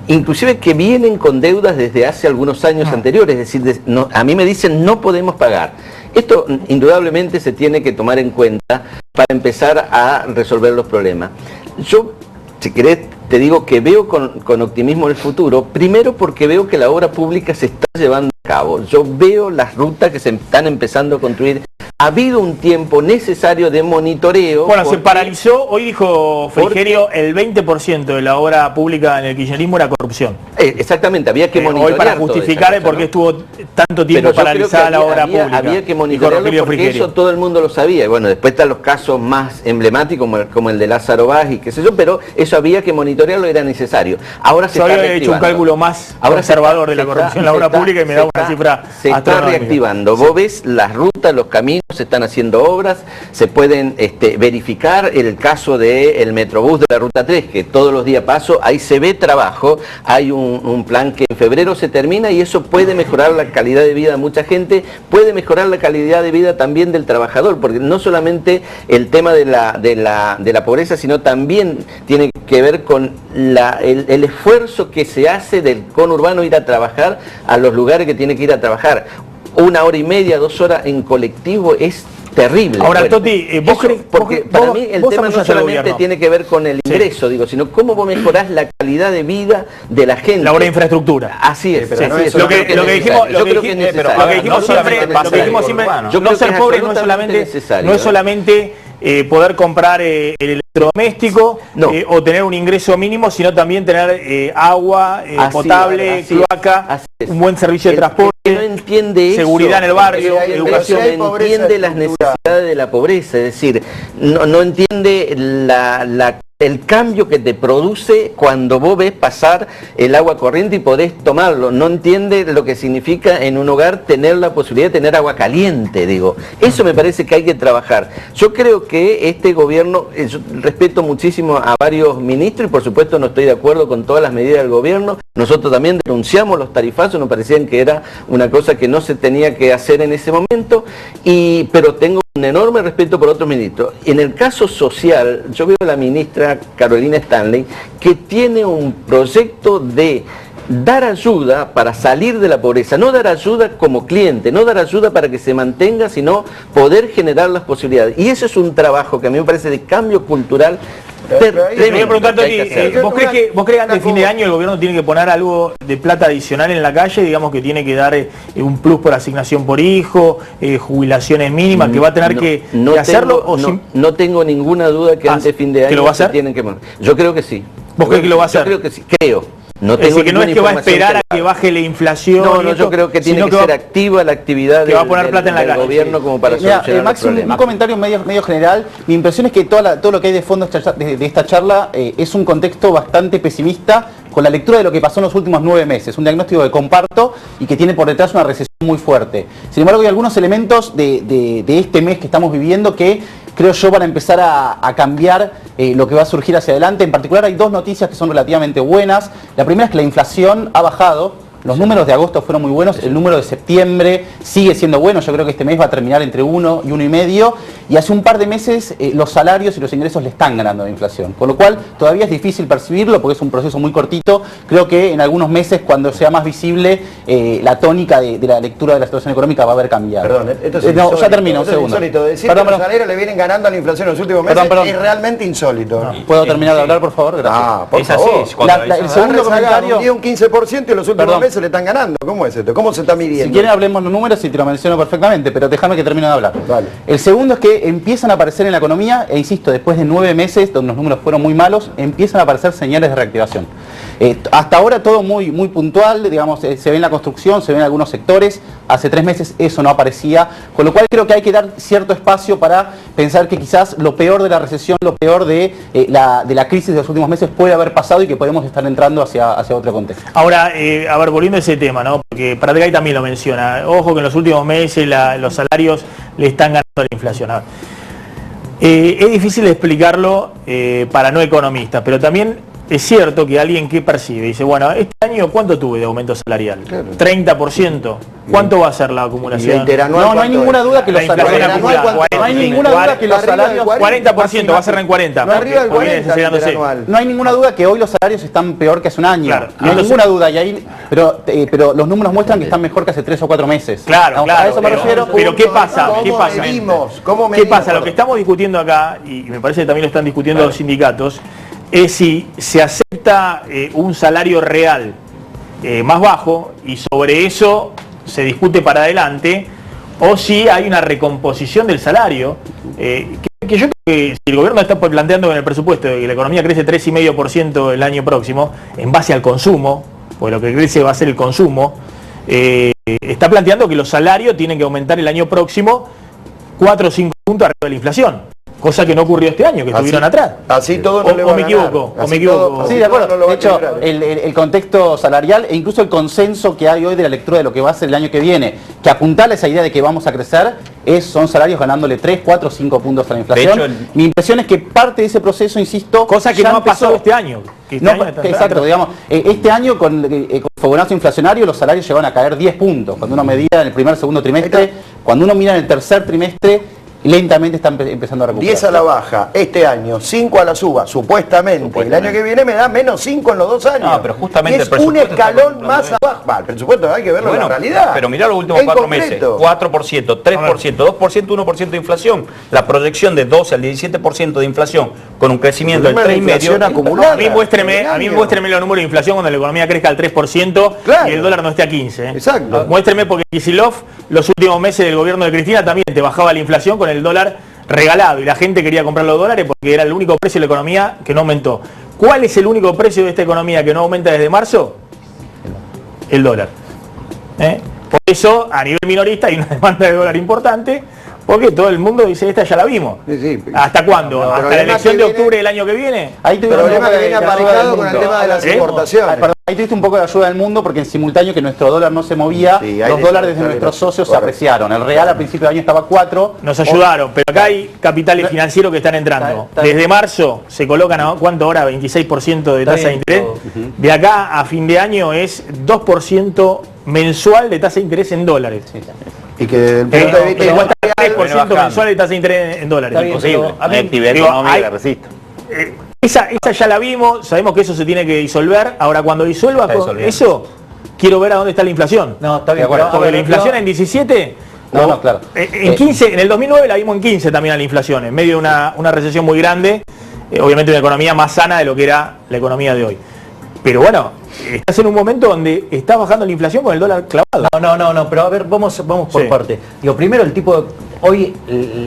inclusive que vienen con deudas desde hace algunos años anteriores, es decir, a mí me dicen no podemos pagar. Esto indudablemente se tiene que tomar en cuenta para empezar a resolver los problemas. Yo, si querés, te digo que veo con optimismo el futuro, primero porque veo que la obra pública se está llevando a cabo. Yo veo las rutas que se están empezando a construir ha habido un tiempo necesario de monitoreo. Bueno, se paralizó, hoy dijo Frigerio, el 20% de la obra pública en el kirchnerismo era corrupción. Exactamente, había que monitorear. Hoy para justificar por qué estuvo tanto tiempo paralizada la obra pública. Había que monitorearlo porque eso todo el mundo lo sabía. Y bueno, después están los casos más emblemáticos como el de Lázaro Báez y qué sé yo, pero eso había que monitorearlo, era necesario. Ahora se está había hecho un cálculo más observador de la corrupción en la obra pública y me da una cifra se está reactivando. Vos ves las rutas, los caminos, se están haciendo obras, se pueden verificar el caso del Metrobús de la Ruta 3, que todos los días paso, ahí se ve trabajo, hay un plan que en febrero se termina y eso puede mejorar la calidad de vida de mucha gente, puede mejorar la calidad de vida también del trabajador, porque no solamente el tema de la pobreza, sino también tiene que ver con el esfuerzo que se hace del conurbano ir a trabajar a los lugares que tiene que ir a trabajar. 1 hora y media, 2 horas en colectivo es terrible. Ahora, bueno, Toti, vos crees, porque para mí el tema no solamente tiene que ver con el ingreso, digo, sino cómo vos mejorás la calidad de vida de la gente. La obra de infraestructura. Así es, pero no es lo que dijimos siempre, no ser pobre no es solamente poder comprar el electrodoméstico o tener un ingreso mínimo, sino también tener agua potable, cloaca, un buen servicio de transporte, no entiende seguridad en el barrio, educación. No entiende las necesidades de la pobreza, es decir, no entiende el cambio que te produce cuando vos ves pasar el agua corriente y podés tomarlo. No entiende lo que significa en un hogar tener la posibilidad de tener agua caliente, digo. Eso me parece que hay que trabajar. Yo creo que este gobierno, yo respeto muchísimo a varios ministros y por supuesto no estoy de acuerdo con todas las medidas del gobierno. Nosotros también denunciamos los tarifazos, nos parecían que era una cosa que no se tenía que hacer en ese momento, pero tengo un enorme respeto por otros ministros. En el caso social, yo veo a la ministra Carolina Stanley, que tiene un proyecto de dar ayuda para salir de la pobreza, no dar ayuda como cliente, no dar ayuda para que se mantenga, sino poder generar las posibilidades. Y eso es un trabajo que a mí me parece de cambio cultural. Te voy a preguntar, ¿vos crees que antes de fin de año el gobierno tiene que poner algo de plata adicional en la calle? Digamos que tiene que dar un plus por asignación por hijo, jubilaciones mínimas, que va a tener que hacerlo. No tengo ninguna duda que antes de fin de año ¿que lo va a hacer? Tienen que poner. Yo creo que sí. ¿Vos crees que lo va a hacer? Yo creo que sí, creo. No es decir, que no es que va a esperar a que baje la inflación. No, yo creo que tiene que ser activa la actividad que va a poner plata en la calle, gobierno como para solucionar Max, el problema. Un comentario medio general. Mi impresión es que todo lo que hay de fondo de esta charla es un contexto bastante pesimista con la lectura de lo que pasó en los últimos 9 meses. Un diagnóstico que comparto y que tiene por detrás una recesión muy fuerte. Sin embargo, hay algunos elementos de este mes que estamos viviendo que creo yo van a empezar a cambiar lo que va a surgir hacia adelante. En particular hay 2 noticias que son relativamente buenas. La primera es que la inflación ha bajado. Los números de agosto fueron muy buenos, el número de septiembre sigue siendo bueno, yo creo que este mes va a terminar entre 1 y 1,5, y hace un par de meses los salarios y los ingresos le están ganando a la inflación, con lo cual todavía es difícil percibirlo porque es un proceso muy cortito. Creo que en algunos meses, cuando sea más visible, la tónica de la lectura de la situación económica va a haber cambiado. Perdón, esto es insólito, ya termino, un segundo. Insólito. Decir que los salarios le vienen ganando a la inflación en los últimos meses es realmente insólito. ¿Puedo terminar de hablar, por favor? Gracias. Por favor. El segundo comentario... Un 15% y los últimos meses se le están ganando. ¿Cómo es esto? ¿Cómo se está midiendo? Si quieren hablemos los números y te lo menciono perfectamente, pero déjame que termine de hablar. Vale. El segundo es que empiezan a aparecer en la economía, e insisto, después de 9 meses donde los números fueron muy malos, empiezan a aparecer señales de reactivación. Hasta ahora todo muy puntual, digamos, se ve en la construcción, se ve en algunos sectores. Hace 3 meses eso no aparecía, con lo cual creo que hay que dar cierto espacio para pensar que quizás lo peor de la recesión, lo peor de la crisis de los últimos meses puede haber pasado y que podemos estar entrando hacia otro contexto. Ahora, a ver, volviendo a ese tema, ¿no? Porque Pratgay también lo menciona. Ojo que en los últimos meses los salarios le están ganando a la inflación. Es difícil explicarlo para no economistas, pero también es cierto que alguien que percibe dice, bueno, este año ¿cuánto tuve de aumento salarial? Claro. 30%. ¿Cuánto va a ser la acumulación? No hay ninguna duda que los salarios... No hay ninguna duda que los salarios... 40%, va a ser en 40. No arriba del 40 No hay ninguna duda que hoy los salarios están peor que hace un año. Claro. No hay ninguna duda. Y ahí, pero los números muestran que están mejor que hace 3 o 4 meses. Claro, a eso me refiero. Pero ¿qué pasa? ¿Qué pasa? Lo que estamos discutiendo acá, y me parece que también lo están discutiendo los sindicatos, es si se acepta un salario real más bajo y sobre eso se discute para adelante, o si hay una recomposición del salario, que yo creo que si el gobierno está planteando en el presupuesto que la economía crece 3,5% el año próximo, en base al consumo, porque lo que crece va a ser el consumo, está planteando que los salarios tienen que aumentar el año próximo 4 o 5 puntos arriba de la inflación. Cosa que no ocurrió este año, que estuvieron atrás. Así todo no le va a ganar. O me equivoco. Sí, de acuerdo. De hecho, el contexto salarial e incluso el consenso que hay hoy de la lectura de lo que va a ser el año que viene, que apuntala esa idea de que vamos a crecer, son salarios ganándole 3, 4, 5 puntos a la inflación. De hecho, mi impresión es que parte de ese proceso, insisto... Cosa que no ha pasado este año. Exacto, digamos, este año con Fibonacci inflacionario los salarios llevan a caer 10 puntos. Cuando uno medía en el primer, segundo trimestre, cuando uno mira en el tercer trimestre, lentamente están empezando a recuperar. 10 a la baja este año, 5 a la suba, supuestamente. El año que viene me da menos 5 en los 2 años. No, pero justamente es un escalón más abajo. El presupuesto hay que verlo en la realidad. Pero mirá los últimos 4 meses. 4%, 3%, 2%, 1% de inflación. La proyección de 12 al 17% de inflación con un crecimiento del 3,5%. A mí muéstreme los números de inflación cuando la economía crezca al 3% y el dólar no esté a 15%. Exacto. Muéstreme porque Kicillof los últimos meses del gobierno de Cristina también te bajaba la inflación con el dólar regalado y la gente quería comprar los dólares porque era el único precio de la economía que no aumentó. ¿Cuál es el único precio de esta economía que no aumenta desde marzo? El dólar. Por eso, a nivel minorista hay una demanda de dólar importante, porque todo el mundo dice, esta ya la vimos. ¿Hasta cuándo? ¿Hasta la elección de octubre del año que viene? Hay un problema que viene aparejado con el tema de las importaciones. Perdón, ahí tuviste un poco de ayuda del mundo porque en simultáneo que nuestro dólar no se movía, los dólares desde nuestros socios se apreciaron. El real a principio de año estaba 4. Nos ayudaron, pero acá hay capitales financieros que están entrando. Desde marzo se colocan a ¿cuánto ahora? 26% de tasa de interés. De acá a fin de año es 2% mensual de tasa de interés en dólares. Y que desde el punto de vista 3% mensual de tasa de interés en dólares. Imposible. Hay actividad económica que la resiste. Esa ya la vimos, sabemos que eso se tiene que disolver. Ahora, cuando disuelva eso, quiero ver a dónde está la inflación. No, está bien. Porque la inflación en 17... claro. En 15, en el 2009 la vimos en 15 también a la inflación, en medio de una recesión muy grande, obviamente una economía más sana de lo que era la economía de hoy. Pero bueno, estás en un momento donde está bajando la inflación con el dólar clavado. No, pero a ver, vamos por parte. Digo, primero hoy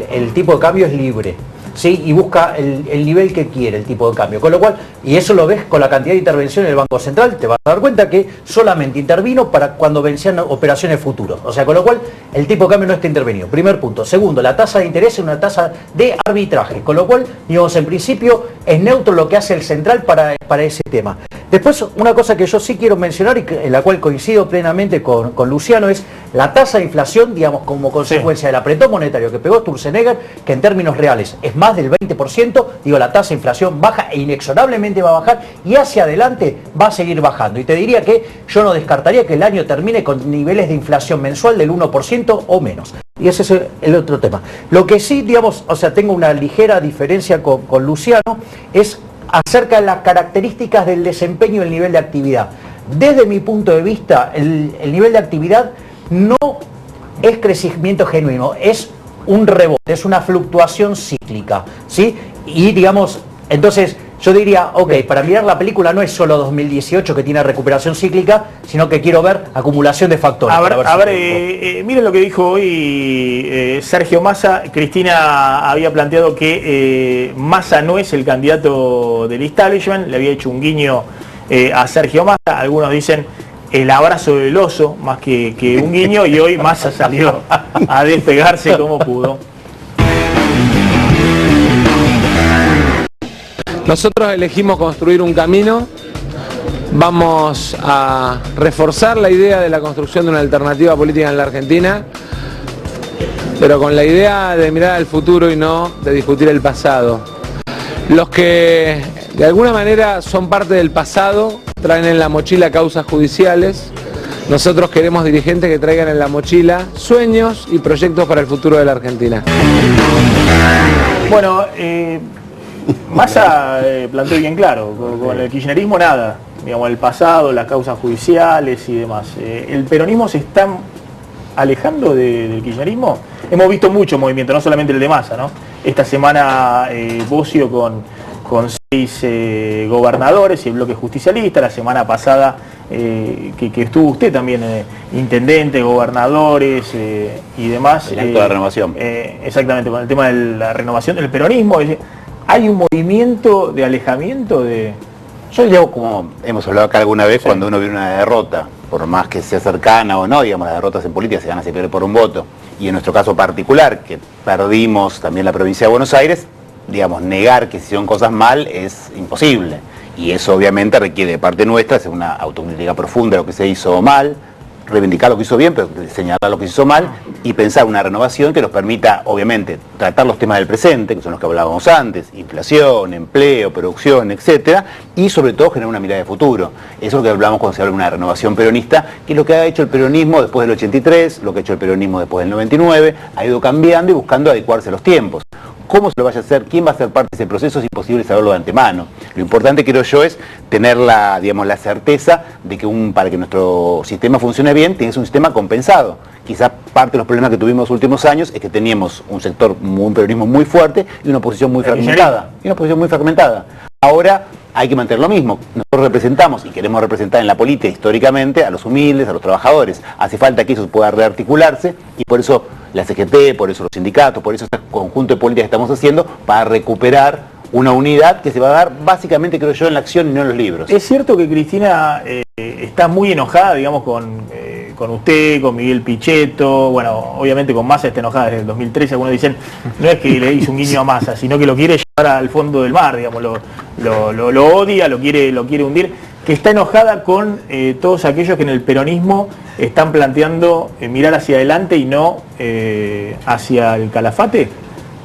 el tipo de cambio es libre. ¿Sí? Y busca el nivel que quiere el tipo de cambio. Con lo cual, y eso lo ves con la cantidad de intervención en el Banco Central, te vas a dar cuenta que solamente intervino para cuando vencían operaciones futuras. O sea, con lo cual el tipo de cambio no está intervenido. Primer punto. Segundo, la tasa de interés es una tasa de arbitraje. Con lo cual, digamos, en principio es neutro lo que hace el Central para ese tema. Después, una cosa que yo sí quiero mencionar y en la cual coincido plenamente con Luciano es la tasa de inflación, digamos, como consecuencia del apretón monetario que pegó Sturzenegger, que en términos reales es más del 20%, digo, la tasa de inflación baja e inexorablemente va a bajar y hacia adelante va a seguir bajando. Y te diría que yo no descartaría que el año termine con niveles de inflación mensual del 1% o menos. Y ese es el otro tema. Lo que sí, digamos, o sea, tengo una ligera diferencia con Luciano, es acerca de las características del desempeño y el nivel de actividad. Desde mi punto de vista, el nivel de actividad no es crecimiento genuino, es un rebote, es una fluctuación cíclica, ¿sí? Y digamos, entonces yo diría, ok, para mirar la película no es solo 2018 que tiene recuperación cíclica, sino que quiero ver acumulación de factores. Miren lo que dijo hoy Sergio Massa. Cristina había planteado que Massa no es el candidato del establishment, le había hecho un guiño a Sergio Massa. Algunos dicen el abrazo del oso más que un guiño, y hoy Massa salió a despegarse como pudo. Nosotros elegimos construir un camino, vamos a reforzar la idea de la construcción de una alternativa política en la Argentina, pero con la idea de mirar al futuro y no de discutir el pasado. Los que de alguna manera son parte del pasado traen en la mochila causas judiciales. Nosotros queremos dirigentes que traigan en la mochila sueños y proyectos para el futuro de la Argentina. Bueno, Massa planteó bien claro, con el kirchnerismo nada, digamos, el pasado, las causas judiciales y demás. ¿El peronismo se está alejando del kirchnerismo? Hemos visto mucho movimiento, no solamente el de Massa, ¿no? Esta semana Bocio con gobernadores y el bloque justicialista. La semana pasada que estuvo usted también, intendente, gobernadores y demás. El acto de la renovación. Exactamente, con el tema de la renovación del peronismo. ¿Hay un movimiento de alejamiento de...? Yo digo, como hemos hablado acá alguna vez, cuando uno viene una derrota, por más que sea cercana o no, digamos, las derrotas en política se gana, se pierde por un voto. Y en nuestro caso particular, que perdimos también la provincia de Buenos Aires, digamos, negar que se hicieron cosas mal es imposible. Y eso obviamente requiere de parte nuestra hacer una autocrítica profunda de lo que se hizo mal, reivindicar lo que hizo bien, pero señalar lo que se hizo mal y pensar una renovación que nos permita, obviamente, tratar los temas del presente, que son los que hablábamos antes, inflación, empleo, producción, etcétera, y sobre todo generar una mirada de futuro. Eso es lo que hablamos cuando se habla de una renovación peronista, que es lo que ha hecho el peronismo después del 83, lo que ha hecho el peronismo después del 99, ha ido cambiando y buscando adecuarse a los tiempos. ¿Cómo se lo vaya a hacer? ¿Quién va a ser parte de ese proceso? Es imposible saberlo de antemano. Lo importante, creo yo, es tener la certeza de que para que nuestro sistema funcione bien, tiene que ser un sistema compensado. Quizás parte de los problemas que tuvimos en los últimos años es que teníamos un peronismo muy fuerte y una oposición muy fragmentada. Ahora hay que mantener lo mismo. Nosotros representamos y queremos representar en la política históricamente a los humildes, a los trabajadores. Hace falta que eso pueda rearticularse y por eso la CGT, por eso los sindicatos, por eso este conjunto de políticas que estamos haciendo para recuperar una unidad que se va a dar básicamente, creo yo, en la acción y no en los libros. Es cierto que Cristina está muy enojada, digamos, con usted, con Miguel Pichetto, bueno, obviamente con Massa está enojada desde el 2013, algunos dicen, no es que le hizo un guiño a Massa, sino que lo quiere llevar al fondo del mar, digamos, lo odia, lo quiere hundir, que está enojada con todos aquellos que en el peronismo están planteando mirar hacia adelante y no hacia el calafate.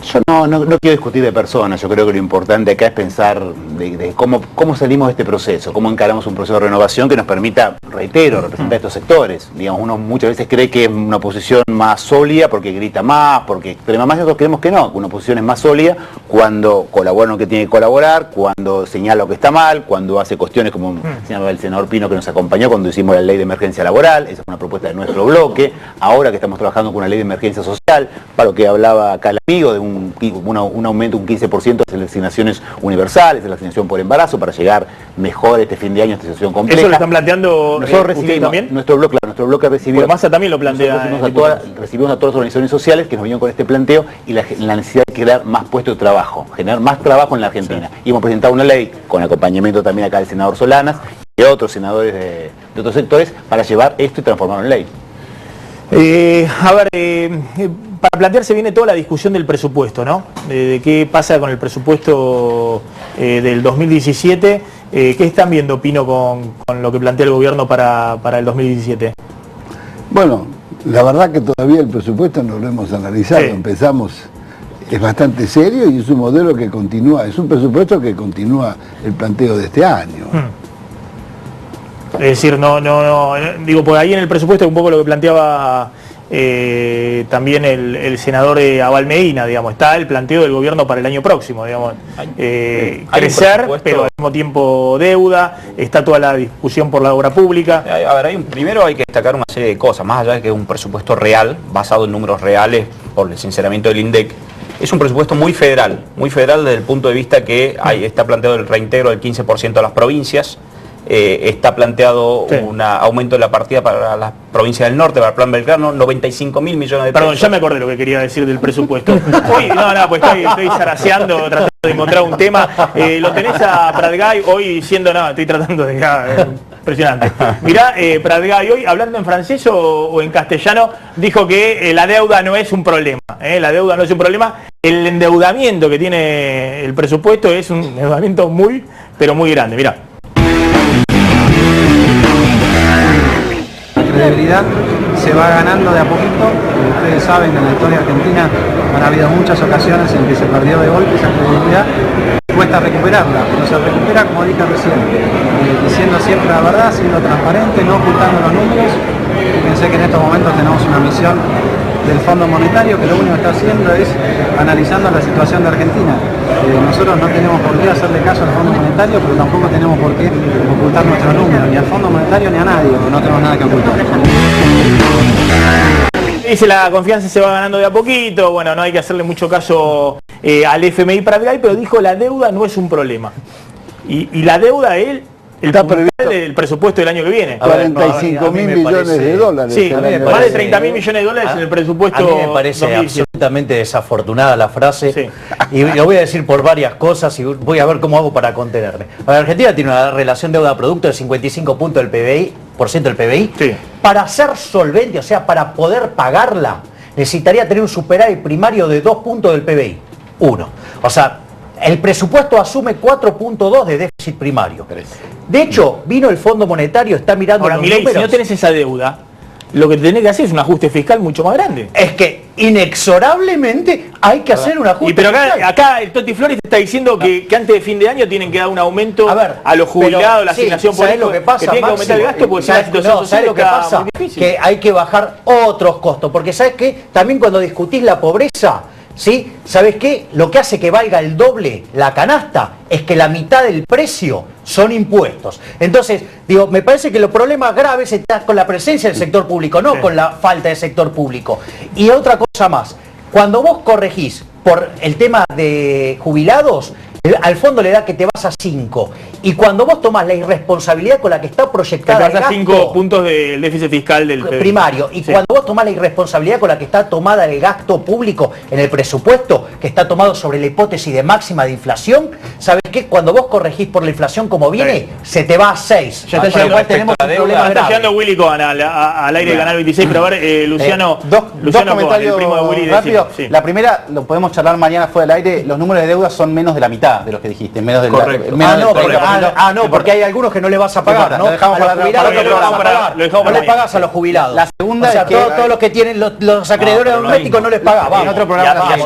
Yo no quiero discutir de personas, yo creo que lo importante acá es pensar de cómo salimos de este proceso, cómo encaramos un proceso de renovación que nos permita, reitero, representar estos sectores. Digamos, uno muchas veces cree que es una oposición más sólida porque grita más, porque extrema más, nosotros creemos que no, que una oposición es más sólida cuando colabora en lo que tiene que colaborar, cuando señala lo que está mal, cuando hace cuestiones como señalaba el senador Pino que nos acompañó cuando hicimos la ley de emergencia laboral, esa es una propuesta de nuestro bloque, ahora que estamos trabajando con una ley de emergencia social, para lo que hablaba acá el amigo de un aumento, un 15% de las asignaciones universales, de la asignación por embarazo, para llegar mejor este fin de año a esta situación compleja. ¿Eso lo están planteando nosotros recibimos también? Nuestro bloque recibió... Por Massa también lo plantea. Recibimos a todas las organizaciones sociales que nos vinieron con este planteo y la necesidad de crear más puestos de trabajo, generar más trabajo en la Argentina. Sí. Y hemos presentado una ley, con acompañamiento también acá del senador Solanas y de otros senadores de otros sectores, para llevar esto y transformarlo en ley. Para plantearse viene toda la discusión del presupuesto, ¿no? De qué pasa con el presupuesto del 2017. ¿Qué están viendo, Pino, con lo que plantea el gobierno para el 2017? Bueno, la verdad que todavía el presupuesto no lo hemos analizado. Sí. Empezamos, es bastante serio y es un modelo que continúa, es un presupuesto que continúa el planteo de este año. Es decir, digo, por ahí en el presupuesto un poco lo que planteaba también el senador Abal Medina, digamos, está el planteo del gobierno para el año próximo, digamos, crecer, pero al mismo tiempo deuda, está toda la discusión por la obra pública. A ver, primero hay que destacar una serie de cosas, más allá de que es un presupuesto real, basado en números reales por el sinceramiento del INDEC. Es un presupuesto muy federal desde el punto de vista que está planteado el reintegro del 15% a las provincias. Está planteado un aumento de la partida para las provincias del norte, para el Plan Belgrano, 95.000 millones de pesos. Perdón, ya me acordé lo que quería decir del presupuesto. Hoy, pues estoy zaraseando, tratando de encontrar un tema. Lo tenés a Pratgay hoy diciendo, estoy tratando de... impresionante. Mirá, Pratgay hoy, hablando en francés o en castellano, dijo que la deuda no es un problema. La deuda no es un problema. El endeudamiento que tiene el presupuesto es un endeudamiento muy, pero muy grande. Mirá. La credibilidad se va ganando de a poquito. Ustedes saben que en la historia argentina han habido muchas ocasiones en que se perdió de golpe esa credibilidad. Cuesta recuperarla, pero se recupera, como dije recién, diciendo siempre la verdad, siendo transparente, no ocultando los números. Fíjense que en estos momentos tenemos una misión del Fondo Monetario que lo único que está haciendo es analizando la situación de Argentina. Nosotros no tenemos por qué hacerle caso al Fondo Monetario, pero tampoco tenemos por qué ocultar nuestros números, ni al Fondo Monetario ni a nadie, porque no tenemos nada que ocultar. Dice, la confianza se va ganando de a poquito, bueno, no hay que hacerle mucho caso al FMI Pratgay, pero dijo la deuda no es un problema. Y la deuda es el puntal del presupuesto del año que viene. 45.000 millones de dólares. Sí, más de 30.000 millones de dólares en el presupuesto. A mí me parece 2017. absolutamente desafortunada la frase. Y lo voy a decir por varias cosas y voy a ver cómo hago para contenerme. A ver, Argentina tiene una relación deuda-producto de 55 puntos del PBI, del PBI. Para ser solvente, o sea, para poder pagarla, necesitaría tener un superávit primario de 2 puntos del PBI. 1. O sea, el presupuesto asume 4.2 de déficit primario. De hecho, vino el Fondo Monetario, está mirando los Milei, números. si no tenés esa deuda, lo que tenés que hacer es un ajuste fiscal mucho más grande. Es que inexorablemente hay que hacer un ajuste pero fiscal. acá el Toti Flores está diciendo que antes de fin de año tienen que dar un aumento a los jubilados, la asignación ¿sabés política, lo que pasa, que tienen que aumentar el gasto porque si la situación social ¿sabés lo que está pasa? muy difícil. Que hay que bajar otros costos, porque ¿sabes qué? También cuando discutís la pobreza, ¿sí? ¿Sabes qué? Lo que hace que valga el doble la canasta es que la mitad del precio son impuestos. Entonces, digo, me parece que los problemas graves están con la presencia del sector público, no con la falta de sector público. Y otra cosa más, cuando vos corregís por el tema de jubilados, al fondo le da que te vas a 5. Y cuando vos tomás la irresponsabilidad con la que está proyectada Te vas a 5 puntos del déficit fiscal del primario, y cuando vos tomás la irresponsabilidad con la que está tomada el gasto público en el presupuesto, que está tomado sobre la hipótesis de máxima de inflación, ¿sabés qué? Cuando vos corregís por la inflación como viene, se te va a 6. Ya está llegando, tenemos un problema grave. Está llegando Willy Cohen al aire de Canal 26, pero a ver, Luciano, dos Luciano Cohen, comentarios el primo de Willy. rápido. La primera, lo podemos charlar mañana fuera del aire, los números de deuda son menos de la mitad de los que dijiste, menos del Correcto. Porque hay algunos que no le vas a pagar, ¿no? Lo dejamos a los para jubilados no le vas a para- pagar. lo dejamos No para le pagas a los jubilados. La segunda o sea, es que todos los que tienen los acreedores domésticos no les pagas. En otro programa Y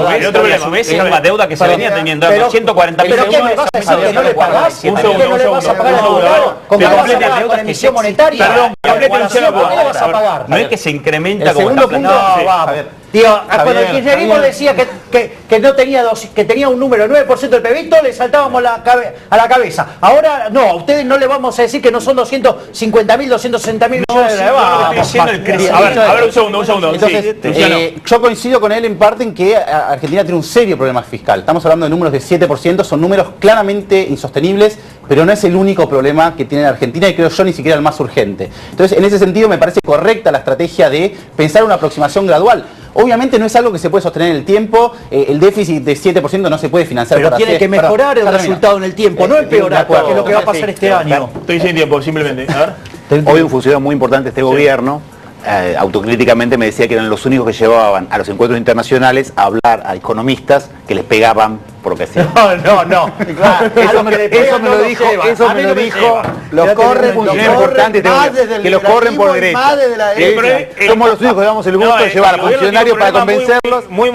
a su vez es una deuda que se venía teniendo, 240.000 ¿Pero qué me vas a decir que no le pagás? ¿Por qué no le vas a pagar a los jubilados? ¿Con qué vas a pagar? ¿Con emisión monetaria? Perdón, ¿Con qué le vas a pagar? No es que se incrementa El como segundo está punto, planteado. No, vamos. Tío, cuando el kirchnerismo decía que no tenía que tenía un número 9% del PBI, todos le saltábamos a la cabeza. Ahora no, a ustedes no le vamos a decir que no son 250.000, 260.000 millones de dólares. A ver, un segundo. Entonces, Luciano. yo coincido con él en parte en que Argentina tiene un serio problema fiscal. Estamos hablando de números de 7%, son números claramente insostenibles, pero no es el único problema que tiene la Argentina y creo yo ni siquiera el más urgente. Entonces, en ese sentido me parece correcta la estrategia de pensar una aproximación gradual. Obviamente no es algo que se puede sostener en el tiempo, el déficit de 7% no se puede financiar. Pero tiene que mejorar el resultado en el tiempo, no empeorar, que es lo que va a pasar este año. Estoy sin tiempo, simplemente. A ver. Hoy un funcionario muy importante de este gobierno, autocríticamente me decía que eran los únicos que llevaban a los encuentros internacionales a hablar a economistas que les pegaban por lo que hacían. No. Eso me lo dijo, los corren, que los corren por derecha. Somos los únicos que damos el gusto de llevar a funcionarios para convencerlos. Muy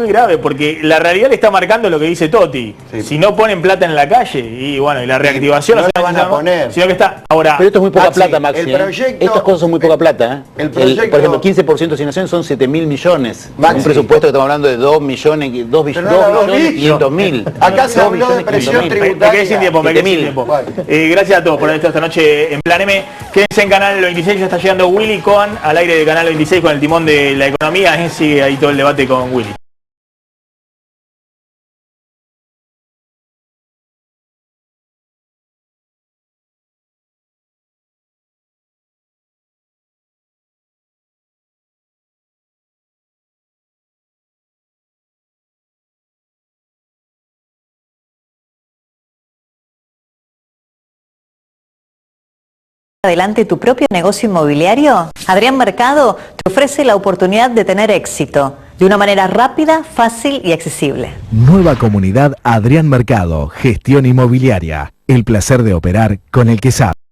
grave, porque la realidad le está marcando lo que dice Toti. Si no ponen plata en la calle, y bueno, y la reactivación no la van a poner. Sino que está ahora. Pero esto es muy poca Maxi, plata, Maxi. el proyecto- Estas cosas son muy poca plata. Por ejemplo, 15% de asignación son 7.000 millones. Maxi. Un presupuesto que estamos hablando de 2 millones, 2.500.000. Acá se habló de presión tributaria. Me quedé sin tiempo. Gracias a todos por estar esta noche en Plan M. Quédense en Canal 26, ya está llegando Willy Cohen al aire de Canal 26 con el timón de la economía. Sigue ahí todo el debate con Willy. Adelante tu propio negocio inmobiliario? Adrián Mercado te ofrece la oportunidad de tener éxito de una manera rápida, fácil y accesible. Nueva comunidad Adrián Mercado, gestión inmobiliaria. El placer de operar con el que sabe.